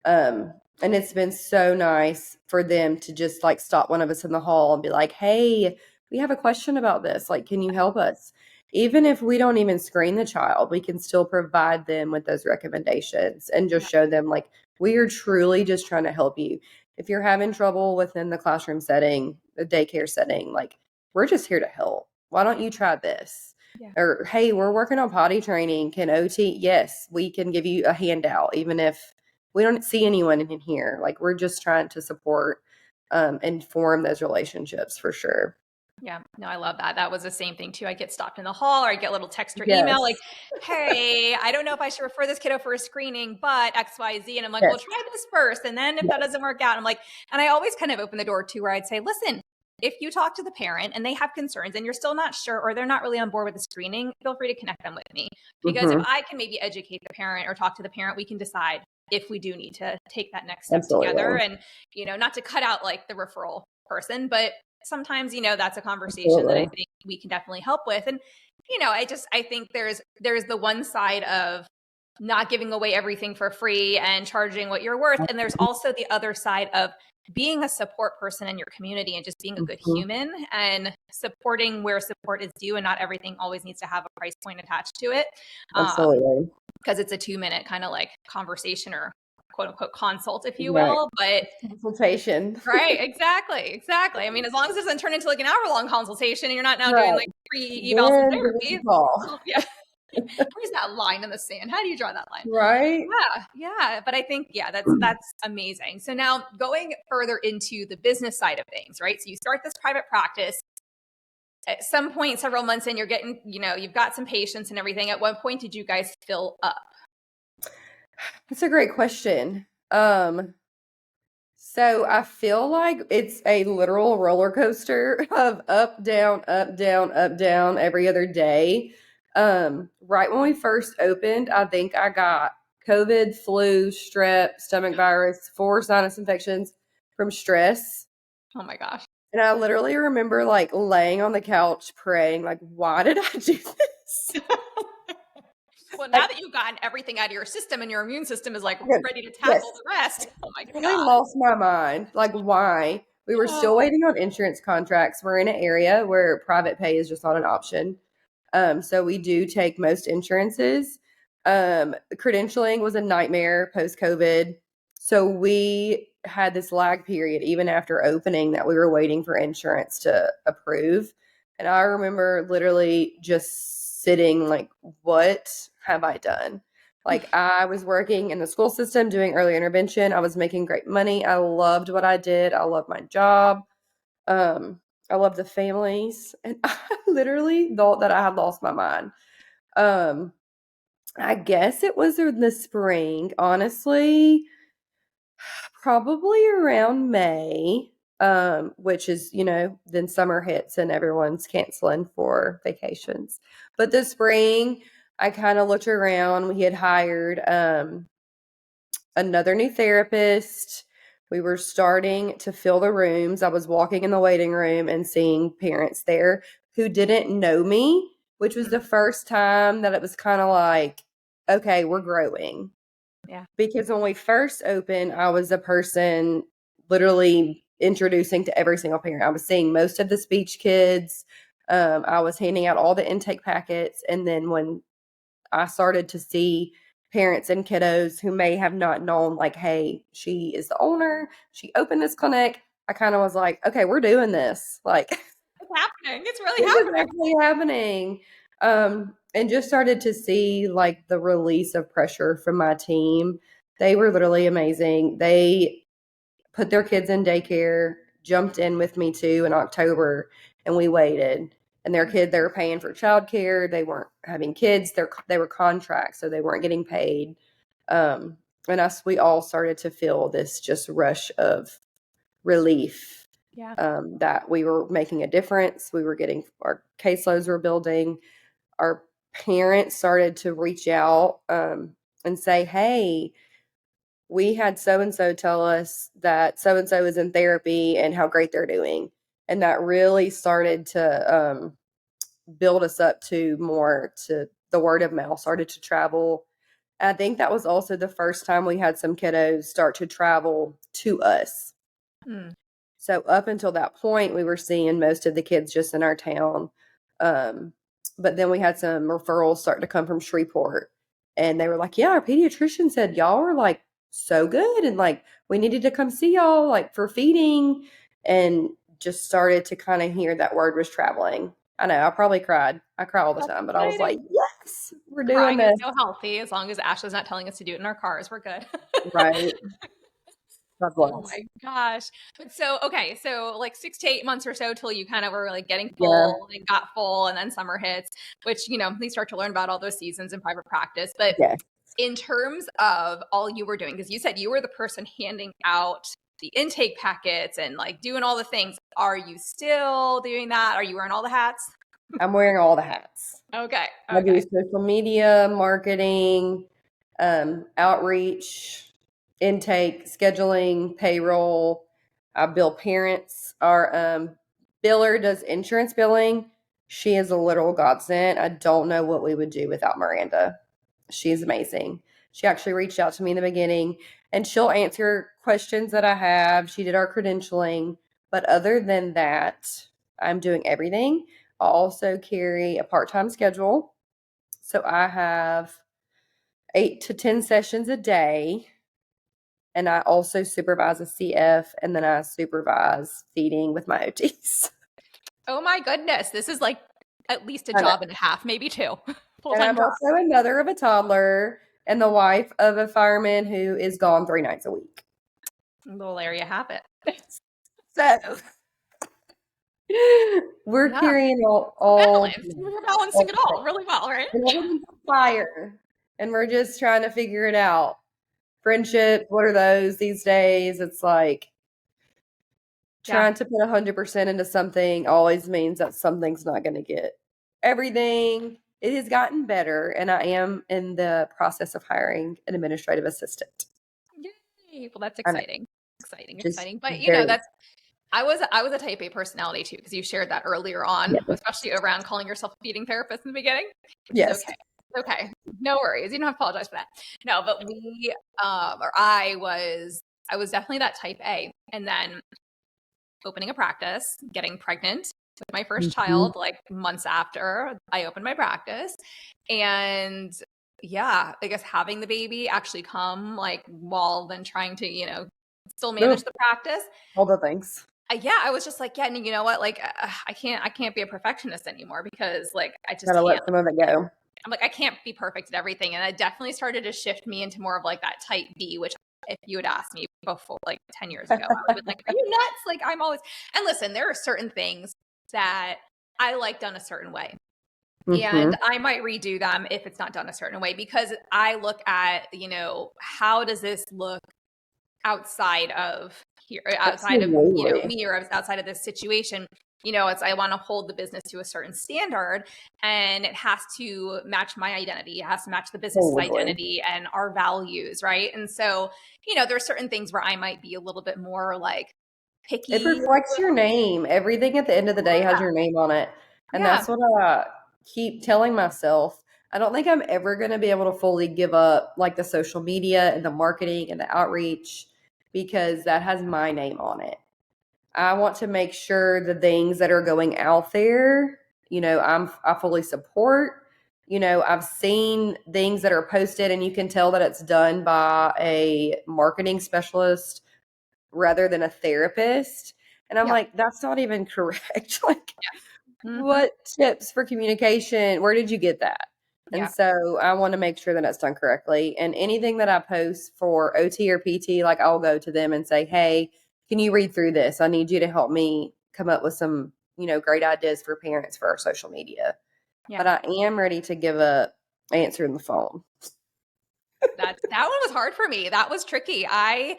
And it's been so nice for them to just like stop one of us in the hall and be like, hey, we have a question about this. Like, can you help us? Even if we don't even screen the child, we can still provide them with those recommendations and just show them like, we are truly just trying to help you. If you're having trouble within the classroom setting, the daycare setting, like, we're just here to help. Why don't you try this? Or, hey, we're working on potty training. Can OT? Yes, we can give you a handout, even if we don't see anyone in here. Like, we're just trying to support and form those relationships for sure. Yeah, no, I love that. That was the same thing too. I get stopped in the hall, or I get a little text or email like, hey, I don't know if I should refer this kiddo for a screening, but XYZ. And I'm like, well, try this first. And then if that doesn't work out, I'm like, and I always kind of open the door too, where I'd say, listen, if you talk to the parent and they have concerns and you're still not sure, or they're not really on board with the screening, feel free to connect them with me. Because if I can maybe educate the parent or talk to the parent, we can decide if we do need to take that next step together. And, not to cut out like the referral person, but sometimes, that's a conversation that I think we can definitely help with. And, I think there's the one side of not giving away everything for free and charging what you're worth. And there's also the other side of being a support person in your community and just being a good human and supporting where support is due, and not everything always needs to have a price point attached to it. Absolutely. Because it's a 2-minute kind of like conversation or quote unquote consult, if you Right. will, but Consultation. right, exactly. I mean, as long as it doesn't turn into like an hour-long consultation and you're not now doing Right. like free evals and Then give us therapy. a call. Yeah. Where's that line in the sand? How do you draw that line? Right. Yeah. But I think, that's amazing. So now going further into the business side of things, right? So you start this private practice. At some point, several months in, you're getting, you've got some patients and everything. At what point did you guys fill up? That's a great question. So I feel like it's a literal roller coaster of up, down, up, down, up, down every other day. Right when we first opened, I think I got COVID, flu, strep, stomach virus, 4 sinus infections from stress. Oh my gosh. And I literally remember like laying on the couch praying, like, why did I do this? Well, now that you've gotten everything out of your system and your immune system is like ready to tackle the rest. Oh my I really God. lost my mind. Like, why? We were still waiting on insurance contracts. We're in an area where private pay is just not an option. So we do take most insurances. Credentialing was a nightmare post-COVID. So we had this lag period even after opening that we were waiting for insurance to approve. And I remember literally just sitting like, what have I done? Like, I was working in the school system doing early intervention. I was making great money. I loved what I did. I loved my job. I love the families. And I literally thought that I had lost my mind. I guess it was in the spring, honestly, probably around May, which is, then summer hits and everyone's canceling for vacations. But the spring, I kind of looked around. We had hired another new therapist. We were starting to fill the rooms. I was walking in the waiting room and seeing parents there who didn't know me, which was the first time that it was kind of like, okay, we're growing. Yeah. Because when we first opened, I was a person literally introducing to every single parent. I was seeing most of the speech kids. I was handing out all the intake packets. And then when I started to see parents and kiddos who may have not known, like, hey, she is the owner, she opened this clinic, I kind of was like, okay, we're doing this. Like, it's happening. It's really this happening. is actually happening. And just started to see like the release of pressure from my team. They were literally amazing. They put their kids in daycare, jumped in with me too in October, and we waited. And they were paying for childcare. They weren't having kids. They were contracts, so they weren't getting paid. And we all started to feel this just rush of relief. Yeah. That we were making a difference. We were getting our caseloads were building. Our parents started to reach out and say, hey, we had so-and-so tell us that so-and-so is in therapy and how great they're doing. And that really started to build us up to the word of mouth started to travel. I think that was also the first time we had some kiddos start to travel to us. So up until that point, we were seeing most of the kids just in our town. But then we had some referrals start to come from Shreveport. And they were like, yeah, our pediatrician said y'all were like so good. And like, we needed to come see y'all like for feeding. And just started to kind of hear that word was traveling. I know, I probably cried. I cry all the time. But I was like, yes, we're doing Crying this. is so healthy. As long as Ashley's not telling us to do it in our cars, we're good. Right. Oh my gosh. But so like 6 to 8 months or so till you kind of were like getting Yeah. full and got full, and then summer hits, which, they start to learn about all those seasons in private practice. But Yeah. in terms of all you were doing, because you said you were the person handing out the intake packets and like doing all the things, are you still doing that? Are you wearing all the hats? I'm wearing all the hats. Okay. I do social media, marketing, outreach, intake, scheduling, payroll. I bill parents. Our biller does insurance billing. She is a literal godsend. I don't know what we would do without Miranda. She is amazing. She actually reached out to me in the beginning, and she'll answer questions that I have. She did our credentialing. But other than that, I'm doing everything. I also carry a part-time schedule. So I have 8 to 10 sessions a day. And I also supervise a CF, and then I supervise feeding with my OTs. Oh my goodness. This is like at least a I know. job and a half, maybe two. And Full-time I'm job. also a mother of a toddler and the wife of a fireman who is gone 3 nights a week. Well, there you have it. So we're Yeah. carrying all Balance. We're balancing it all really well, right? and everything's on fire. And we're just trying to figure it out. Friendship, what are those these days? It's like trying to put 100% into something always means that something's not going to get everything. It has gotten better, and I am in the process of hiring an administrative assistant. Yay. Well, that's exciting. Exciting. But very, I was a type A personality too, because you shared that earlier on, especially around calling yourself a feeding therapist in the beginning. yes. Okay. No worries. You don't have to apologize for that. No, but I was definitely that type A. And then opening a practice, getting pregnant with my first child, like months after I opened my practice. And yeah, I guess having the baby actually come like while then trying to, still manage the practice. All the things. I was just like, yeah, and you know what? Like, I can't be a perfectionist anymore because like, I just Gotta can't. let some of it go. I'm like, I can't be perfect at everything. And it definitely started to shift me into more of like that type B, which if you had asked me before, like 10 years ago, I would have been like, are you nuts? Like I'm always, and listen, there are certain things that I like done a certain way. And I might redo them if it's not done a certain way, because I look at, how does this look outside of here, outside of, me, or outside of this situation. I want to hold the business to a certain standard, and it has to match my identity. It has to match the business's identity and our values, right? And so, there's certain things where I might be a little bit more like picky. It reflects your name. Everything at the end of the day has your name on it. And that's what I keep telling myself. I don't think I'm ever going to be able to fully give up like the social media and the marketing and the outreach, because that has my name on it. I want to make sure the things that are going out there, I fully support. I've seen things that are posted and you can tell that it's done by a marketing specialist rather than a therapist. And I'm like, that's not even correct. Like, what tips for communication? Where did you get that? And so I want to make sure that it's done correctly. And anything that I post for OT or PT, like I'll go to them and say, hey, can you read through this? I need you to help me come up with some, great ideas for parents for our social media. Yeah. But I am ready to give up answering the phone. That one was hard for me. That was tricky. I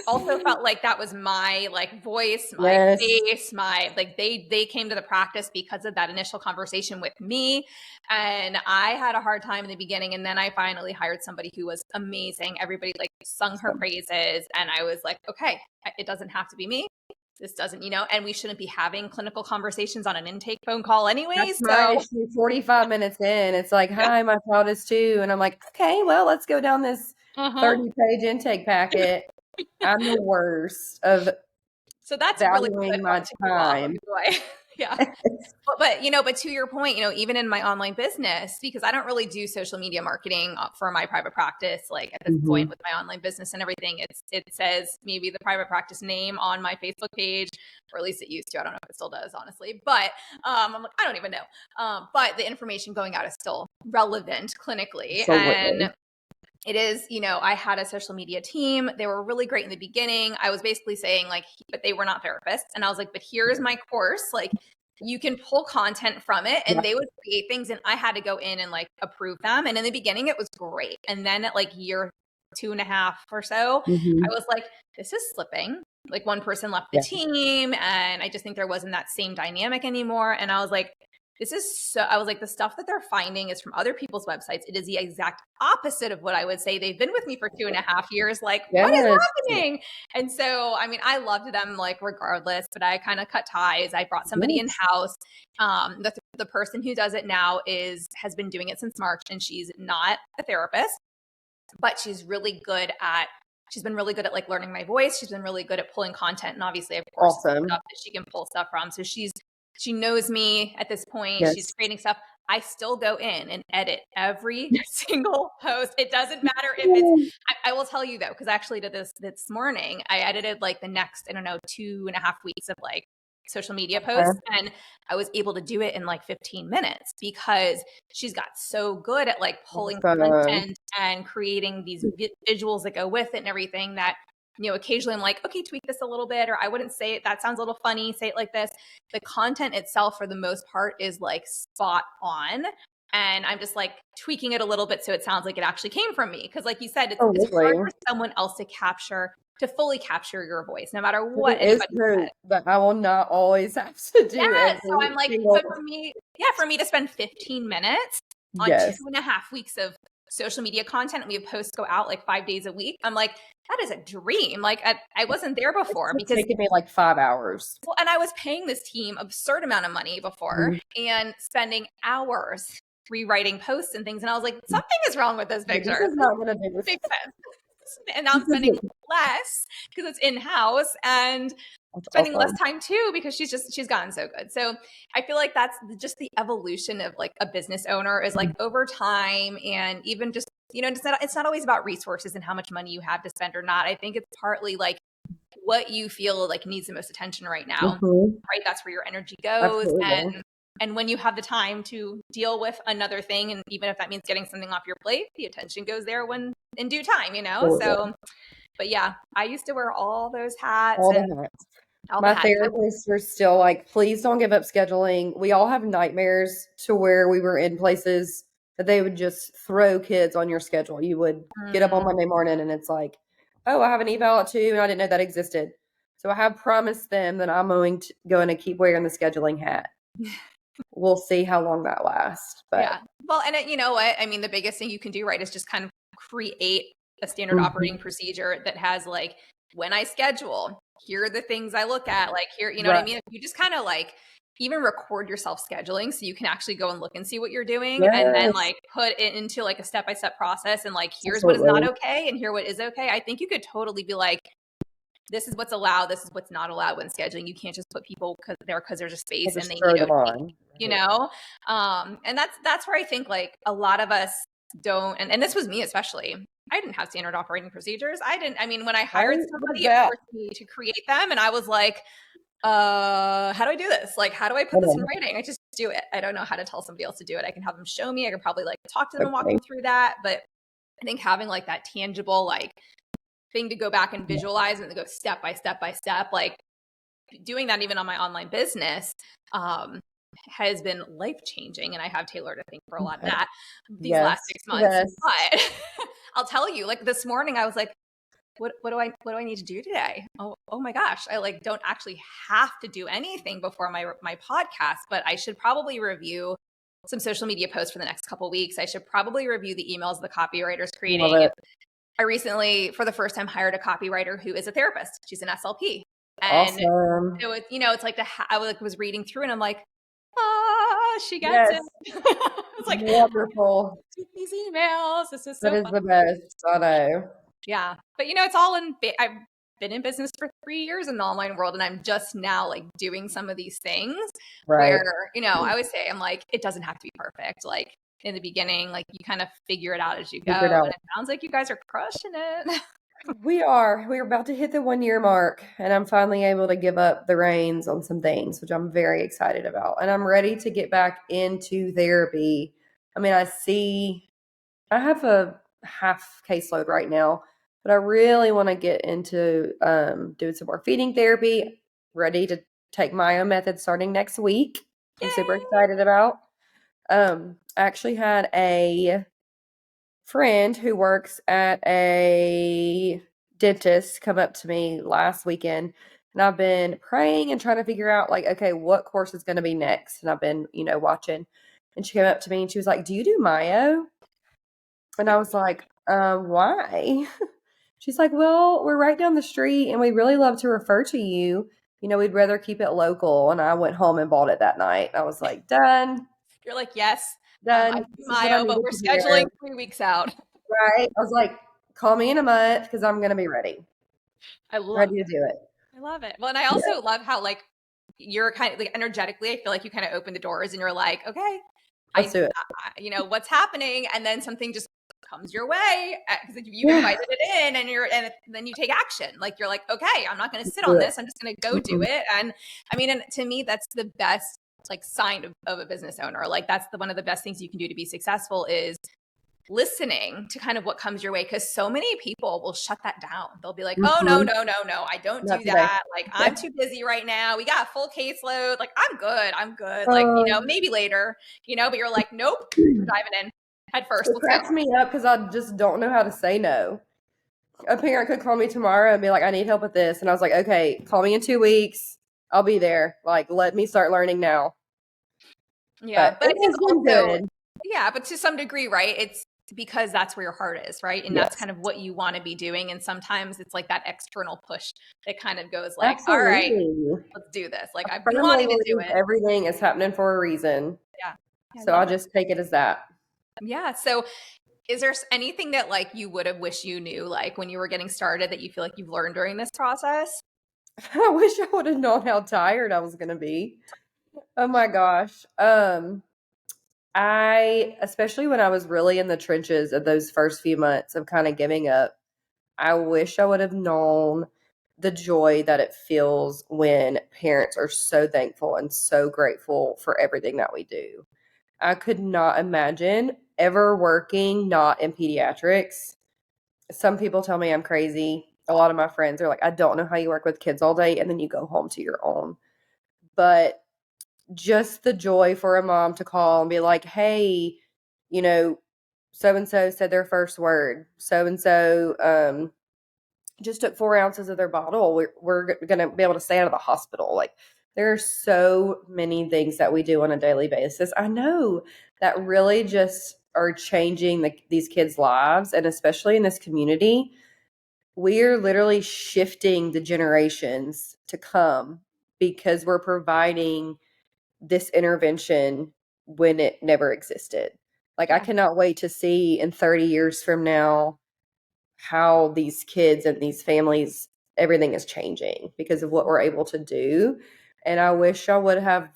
also felt like that was my like voice, my face, my like they came to the practice because of that initial conversation with me. And I had a hard time in the beginning. And then I finally hired somebody who was amazing. Everybody like sung her praises. And I was like, okay, it doesn't have to be me. This doesn't, and we shouldn't be having clinical conversations on an intake phone call anyway. That's my issue. 45 minutes in, it's like, hi, my child is 2. And I'm like, okay, well, let's go down this 30-page intake packet. I'm the worst of so that's valuing really my time. Yeah. But to your point, even in my online business, because I don't really do social media marketing for my private practice, like at this point with my online business and everything, it says maybe the private practice name on my Facebook page, or at least it used to. I don't know if it still does, honestly, but I'm like, I don't even know. But the information going out is still relevant clinically. And it is, I had a social media team. They were really great in the beginning. I was basically saying like, but they were not therapists. And I was like, but here's my course. Like you can pull content from it, and they would create things, and I had to go in and like approve them. And in the beginning it was great. And then at like year 2.5 or so, I was like, this is slipping. Like one person left the team, and I just think there wasn't that same dynamic anymore. And I was like, the stuff that they're finding is from other people's websites. It is the exact opposite of what I would say. They've been with me for 2.5 years. Like, what is happening? And so, I mean, I loved them like regardless, but I kind of cut ties. I brought somebody in-house. The person who does it now has been doing it since March, and she's not a therapist, but she's been really good at like learning my voice. She's been really good at pulling content, and obviously, of course, stuff that she can pull stuff from. So she's She knows me at this point. Yes. She's creating stuff. I still go in and edit every single post. It doesn't matter if it's, I will tell you though, because I actually did this morning. I edited like the next, I don't know, 2.5 weeks of like social media posts. And I was able to do it in like 15 minutes because she's got so good at like pulling content and creating these visuals that go with it and everything that, you know, occasionally I'm like, okay, tweak this a little bit, or I wouldn't say it. That sounds a little funny. Say it like this. The content itself for the most part is like spot on. And I'm just like tweaking it a little bit so it sounds like it actually came from me. Because like you said, it's hard for someone else to fully capture your voice, no matter what it is anybody true, says. but I will not always have to do it. So I'm like, but for me to spend 15 minutes on 2.5 weeks of social media content, and we have posts go out like 5 days a week. I'm like, that is a dream. Like I wasn't there before because it's taken me like 5 hours. Well, and I was paying this team absurd amount of money before and spending hours rewriting posts and things. And I was like, something is wrong with this picture. This is not going to do this. Makes sense. And now I'm spending less because it's in-house and spending less time too because she's gotten so good. So I feel like that's just the evolution of like a business owner is like over time, and even just, you know, it's not always about resources and how much money you have to spend or not. I think it's partly like what you feel like needs the most attention right now, right? That's where your energy goes. And when you have the time to deal with another thing, and even if that means getting something off your plate, the attention goes there when in due time, you know? So, but yeah, I used to wear all those hats. My therapists were still like, please don't give up scheduling. We all have nightmares to where we were in places that they would just throw kids on your schedule. You would get up on Monday morning and it's like, oh, I have an eval at 2 and I didn't know that existed. So I have promised them that I'm going to keep wearing the scheduling hat. We'll see how long that lasts. But yeah. Well, and you know what? I mean, the biggest thing you can do, right, is just kind of create a standard operating procedure that has like, when I schedule, here are the things I look at, like here, you know what I mean? You just kind of like even record yourself scheduling so you can actually go and look and see what you're doing and then like put it into like a step-by-step process and like, here's what is not okay and here what is okay. I think you could totally be like, this is what's allowed, this is what's not allowed when scheduling. You can't just put people because there's a space and they need OT, you know? And that's where I think like a lot of us don't, and this was me especially, I didn't have standard operating procedures. I mean, when I hired somebody, it forced me to create them and I was like, how do I do this? Like, how do I put this in writing? I just do it. I don't know how to tell somebody else to do it. I can have them show me. I can probably like talk to them and walk them through that. But I think having like that tangible, like thing to go back and visualize and to go step by step by step, like doing that even on my online business, has been life-changing. And I have Taylor to thank for a lot of that these last 6 months. But I'll tell you, like this morning, I was like, what do I need to do today? Oh my gosh. I like don't actually have to do anything before my podcast, but I should probably review some social media posts for the next couple of weeks. I should probably review the emails the copywriter's creating. I recently, for the first time, hired a copywriter who is a therapist. She's an SLP. And so it's, you know, it's like I was reading through and I'm like, she gets it. It's like wonderful. These emails. This is so fun. The best. I know. Yeah. But you know, it's all I've been in business for 3 years in the online world and I'm just now like doing some of these things where, you know, I would say I'm like, it doesn't have to be perfect. Like in the beginning, like you kind of figure it out as you go. And it sounds like you guys are crushing it. We're about to hit the 1 year mark and I'm finally able to give up the reins on some things, which I'm very excited about. And I'm ready to get back into therapy. I mean, I have a half caseload right now, but I really want to get into doing some more feeding therapy, ready to take my own method starting next week. I'm super excited about. I actually had a friend who works at a dentist come up to me last weekend and I've been praying and trying to figure out like, okay, what course is going to be next? And I've been, you know, watching and she came up to me and she was like, do you do Mayo? And I was like, why? She's like, well, we're right down the street and we'd really love to refer to you. You know, we'd rather keep it local. And I went home and bought it that night. I was like, done. You're like, yes. Done. Mayo, but we're scheduling 3 weeks out. Right. I was like, call me in a month because I'm going to be ready. I love ready to do it. I love it. Well, and I also love how like you're kind of like energetically, I feel like you kind of open the doors and you're like, okay, Let's do it. What's happening. And then something just comes your way because you've invited it in, and then you take action. Like, you're like, okay, I'm not going to sit on this. I'm just going to go do it. And I mean, and to me, that's the best like sign of a business owner. Like, that's one of the best things you can do to be successful is listening to kind of what comes your way. Cause so many people will shut that down. They'll be like, oh, no, I don't do that. Like, I'm too busy right now. We got a full caseload. Like, I'm good. Like, maybe later, but you're like, nope, we're diving in head first. It cracks me up because I just don't know how to say no. A parent could call me tomorrow and be like, I need help with this. And I was like, okay, call me in 2 weeks. I'll be there. Like, let me start learning now. Yeah. But I think also, good. Yeah, but to some degree, right? It's because that's where your heart is, right? And that's kind of what you want to be doing. And sometimes it's like that external push that kind of goes like, all right, let's do this. Like, I've been wanting to do it. Everything is happening for a reason. Yeah. So I just take it as that. Yeah. So is there anything that like you would have wished you knew, like when you were getting started, that you feel like you've learned during this process? I wish I would have known how tired I was going to be. Oh my gosh. Especially when I was really in the trenches of those first few months of kind of giving up, I wish I would have known the joy that it feels when parents are so thankful and so grateful for everything that we do. I could not imagine ever working not in pediatrics. Some people tell me I'm crazy. A lot of my friends are like, I don't know how you work with kids all day and then you go home to your own. But just the joy for a mom to call and be like, hey, so-and-so said their first word. So-and-so just took 4 ounces of their bottle. We're going to be able to stay out of the hospital. Like, there are so many things that we do on a daily basis. I know that really just are changing these kids' lives. And especially in this community, we are literally shifting the generations to come because we're providing this intervention when it never existed. Like, I cannot wait to see in 30 years from now how these kids and these families, everything is changing because of what we're able to do. And I wish I would have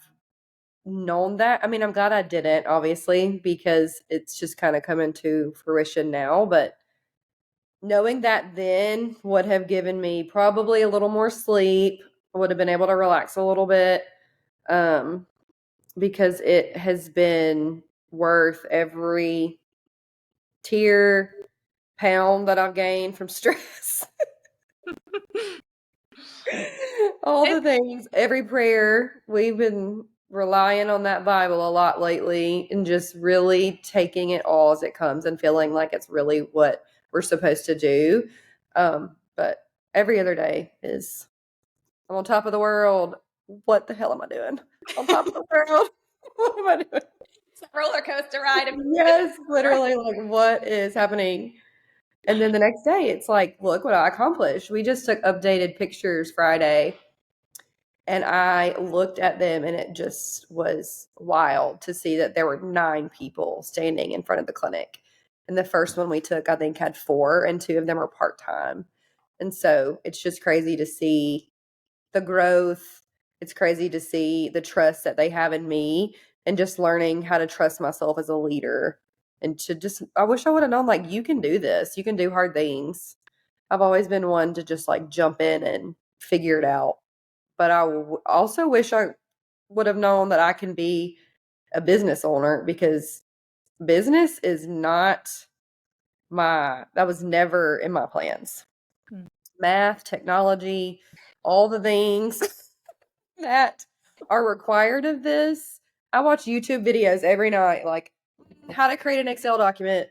known that. I mean, I'm glad I didn't, obviously, because it's just kind of coming to fruition now. But knowing that then would have given me probably a little more sleep. I would have been able to relax a little bit. Because it has been worth every tear, pound that I've gained from stress. All the things, every prayer. We've been relying on that Bible a lot lately and just really taking it all as it comes and feeling like it's really what we're supposed to do. But every other day is, I'm on top of the world. What the hell am I doing? On top of the world. What am I doing? It's a roller coaster ride. Yes, literally, like, what is happening? And then the next day, it's like, look what I accomplished. We just took updated pictures Friday, and I looked at them, and it just was wild to see that there were 9 people standing in front of the clinic. And the first one we took, I think, had 4, and 2 of them were part-time. And so it's just crazy to see the growth. It's crazy to see the trust that they have in me and just learning how to trust myself as a leader. And to just, I wish I would have known, like, you can do this. You can do hard things. I've always been one to just, like, jump in and figure it out. But I also wish I would have known that I can be a business owner, because business is not that was never in my plans. Math, technology, all the things that are required of this. I watch YouTube videos every night, like how to create an Excel document,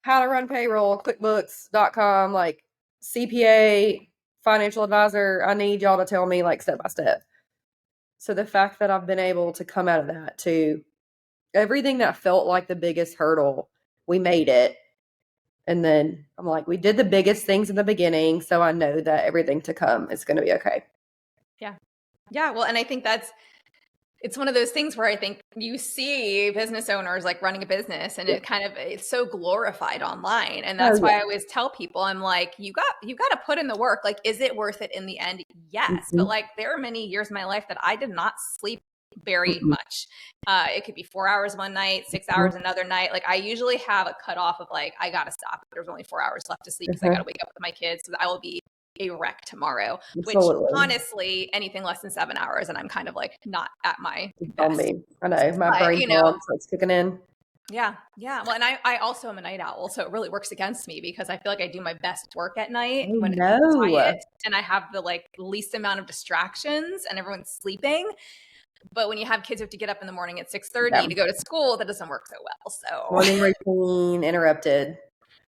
how to run payroll, QuickBooks.com, like CPA, financial advisor. I need y'all to tell me, like, step by step. So the fact that I've been able to come out of that to everything that felt like the biggest hurdle, we made it. And then I'm like, we did the biggest things in the beginning, so I know that everything to come is going to be okay. Yeah. Yeah. Well, and I think that's it's one of those things where I think you see business owners like running a business and it's so glorified online. And that's why I always tell people, I'm like, you got to put in the work. Like, is it worth it in the end? Yes. But like, there are many years in my life that I did not sleep very much. It could be 4 hours one night, 6 hours another night. Like, I usually have a cutoff of like, I got to stop. There's only 4 hours left to sleep because I got to wake up with my kids. So I will be a wreck tomorrow, which honestly, anything less than 7 hours, and I'm kind of like not at my best. I know my brain starts kicking in. Yeah. Well, and I also am a night owl, so it really works against me because I feel like I do my best work at night when it's quiet and I have the like least amount of distractions and everyone's sleeping. But when you have kids who have to get up in the morning at 6:30 to go to school, that doesn't work so well. So morning routine interrupted.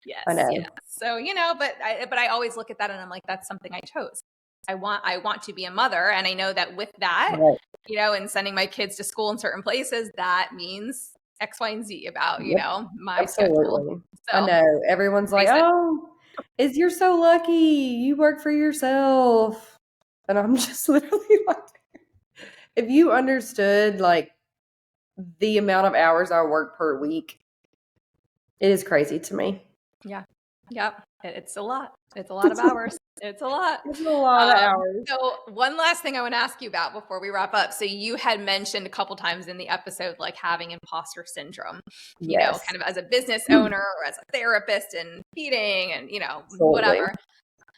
Yes. I know. Yes. So, but I always look at that and I'm like, that's something I chose. I want to be a mother. And I know that with that, and sending my kids to school in certain places, that means X, Y, and Z about, my schedule. So, I know everyone's like, oh, you're so lucky. You work for yourself. And I'm just literally like, if you understood like the amount of hours I work per week, it is crazy to me. Yeah. Yep. It's a lot. It's a lot of hours. It's a lot. It's a lot of hours. So one last thing I want to ask you about before we wrap up. So you had mentioned a couple times in the episode, like having imposter syndrome, kind of as a business owner or as a therapist and feeding and, whatever.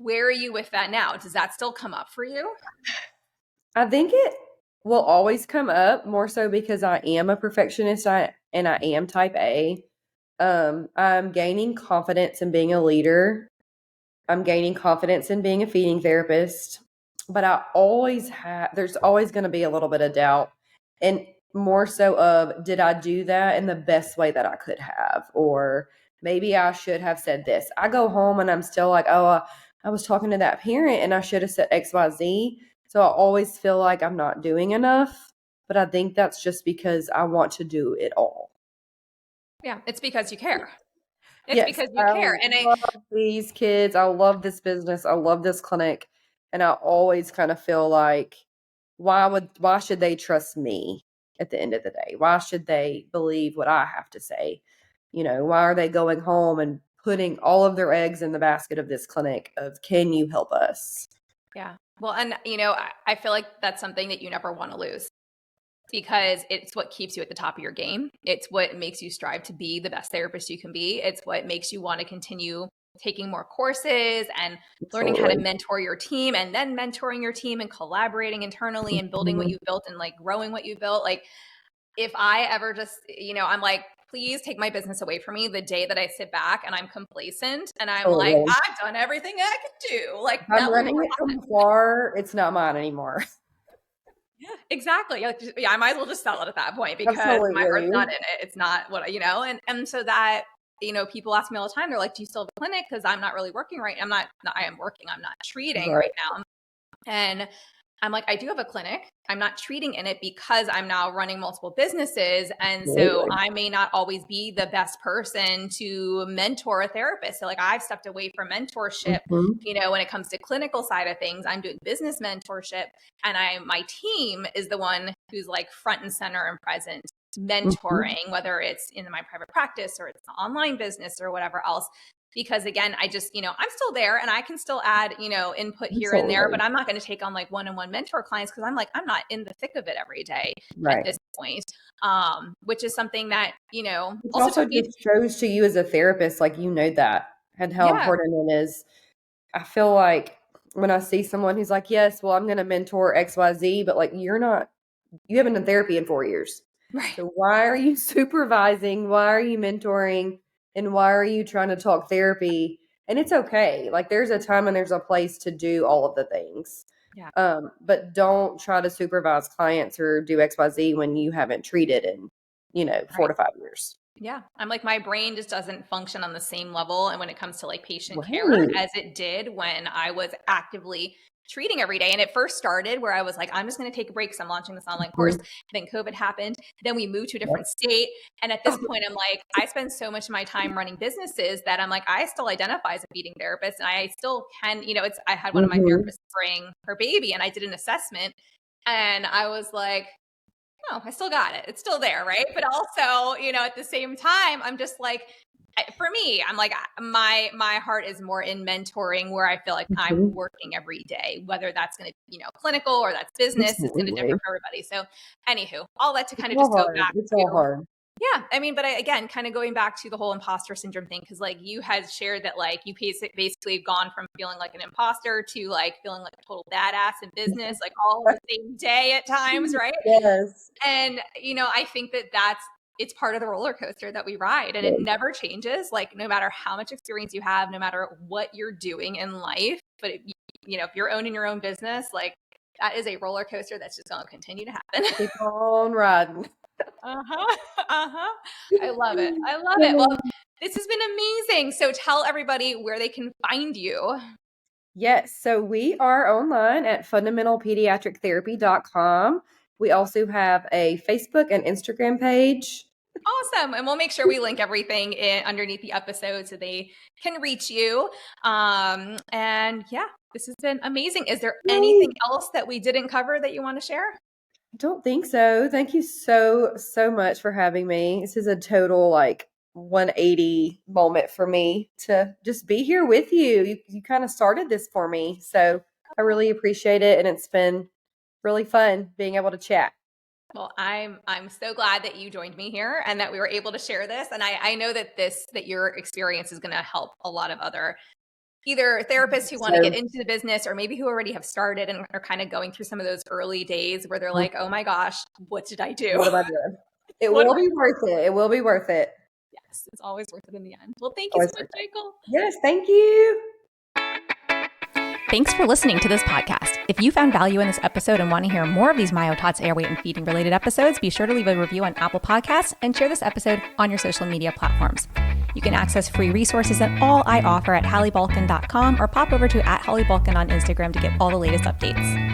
Where are you with that now? Does that still come up for you? I think it will always come up more so because I am a perfectionist and I am type A. I'm gaining confidence in being a leader. I'm gaining confidence in being a feeding therapist, but there's always going to be a little bit of doubt, and more so of, did I do that in the best way that I could have? Or maybe I should have said this. I go home and I'm still like, oh, I was talking to that parent and I should have said X, Y, Z. So I always feel like I'm not doing enough, but I think that's just because I want to do it all. Yeah, it's because you care. It's because you care. And I love these kids. I love this business. I love this clinic. And I always kind of feel like, why should they trust me at the end of the day? Why should they believe what I have to say? Why are they going home and putting all of their eggs in the basket of this clinic of, can you help us? Yeah. Well, and I feel like that's something that you never want to lose, because it's what keeps you at the top of your game. It's what makes you strive to be the best therapist you can be. It's what makes you want to continue taking more courses and learning how to mentor your team, and then mentoring your team and collaborating internally and building what you've built and like growing what you've built. Like, if I ever just, I'm like, please take my business away from me the day that I sit back and I'm complacent and I'm like, I've done everything I could do. Like, I'm running it from afar. It's not mine anymore. Yeah, exactly. Yeah, I might as well just sell it at that point because my heart's not in it. It's not what and so that, people ask me all the time, they're like, do you still have a clinic? Because I'm not really working right. I am working. I'm not treating right now. And I'm like, I do have a clinic. I'm not treating in it because I'm now running multiple businesses. And so I may not always be the best person to mentor a therapist. So like, I've stepped away from mentorship, when it comes to clinical side of things. I'm doing business mentorship, and my team is the one who's like front and center and present mentoring, whether it's in my private practice or it's an online business or whatever else. Because again, I just, I'm still there and I can still add, input here and there, but I'm not going to take on like one-on-one mentor clients because I'm not in the thick of it every day at this point. Which is something that, also just shows to you as a therapist, like, that and how important it is. I feel like when I see someone who's like, yes, well, I'm going to mentor XYZ, but like, you haven't done therapy in 4 years. Right. So why are you supervising? Why are you mentoring? And why are you trying to talk therapy? And it's okay. Like, there's a time and there's a place to do all of the things. Yeah. But don't try to supervise clients or do XYZ when you haven't treated in, 4 to 5 years. Yeah. I'm like, my brain just doesn't function on the same level. And when it comes to like patient care as it did when I was actively treating every day. And it first started where I was like, I'm just going to take a break because I'm launching this online course. Then COVID happened. Then we moved to a different state. And at this point, I'm like, I spend so much of my time running businesses that I'm like, I still identify as a feeding therapist. And I still can, I had one of my therapists bring her baby and I did an assessment. And I was like, oh, I still got it. It's still there, right? But also, at the same time, I'm just like, for me, I'm like, my heart is more in mentoring, where I feel like I'm working every day, whether that's going to be, clinical or that's business. It's going to differ for everybody. So anywhу, all that to kind of just go back It's to, all hard. yeah, I mean, but again, kind of going back to the whole imposter syndrome thing, because like you had shared that like you basically gone from feeling like an imposter to like feeling like a total badass in business, like all in the same day at times, right? Yes. And, I think that it's part of the roller coaster that we ride, and it never changes. Like no matter how much experience you have, no matter what you're doing in life, but if you're owning your own business, like that is a roller coaster that's just going to continue to happen. Keep on riding. I love it. Well, this has been amazing. So tell everybody where they can find you. Yes. So we are online at fundamentalpediatrictherapy.com. We also have a Facebook and Instagram page. Awesome. And we'll make sure we link everything underneath the episode so they can reach you. And yeah, this has been amazing. Is there anything else that we didn't cover that you want to share? I don't think so. Thank you so much for having me. This is a total 180 moment for me to just be here with you. You kind of started this for me. So I really appreciate it. And it's been really fun being able to chat. Well, I'm so glad that you joined me here and that we were able to share this. And I know that your experience is going to help a lot of other either therapists who want to get into the business or maybe who already have started and are kind of going through some of those early days where they're like, oh my gosh, what did I do? What am I doing? It will be worth it. It will be worth it. Yes, it's always worth it in the end. Well, thank you so much, Michael. Yes, thank you. Thanks for listening to this podcast. If you found value in this episode and want to hear more of these MyoTots airway and feeding related episodes, be sure to leave a review on Apple Podcasts and share this episode on your social media platforms. You can access free resources and all I offer at HallieBalkin.com or pop over to @HallieBalkin on Instagram to get all the latest updates.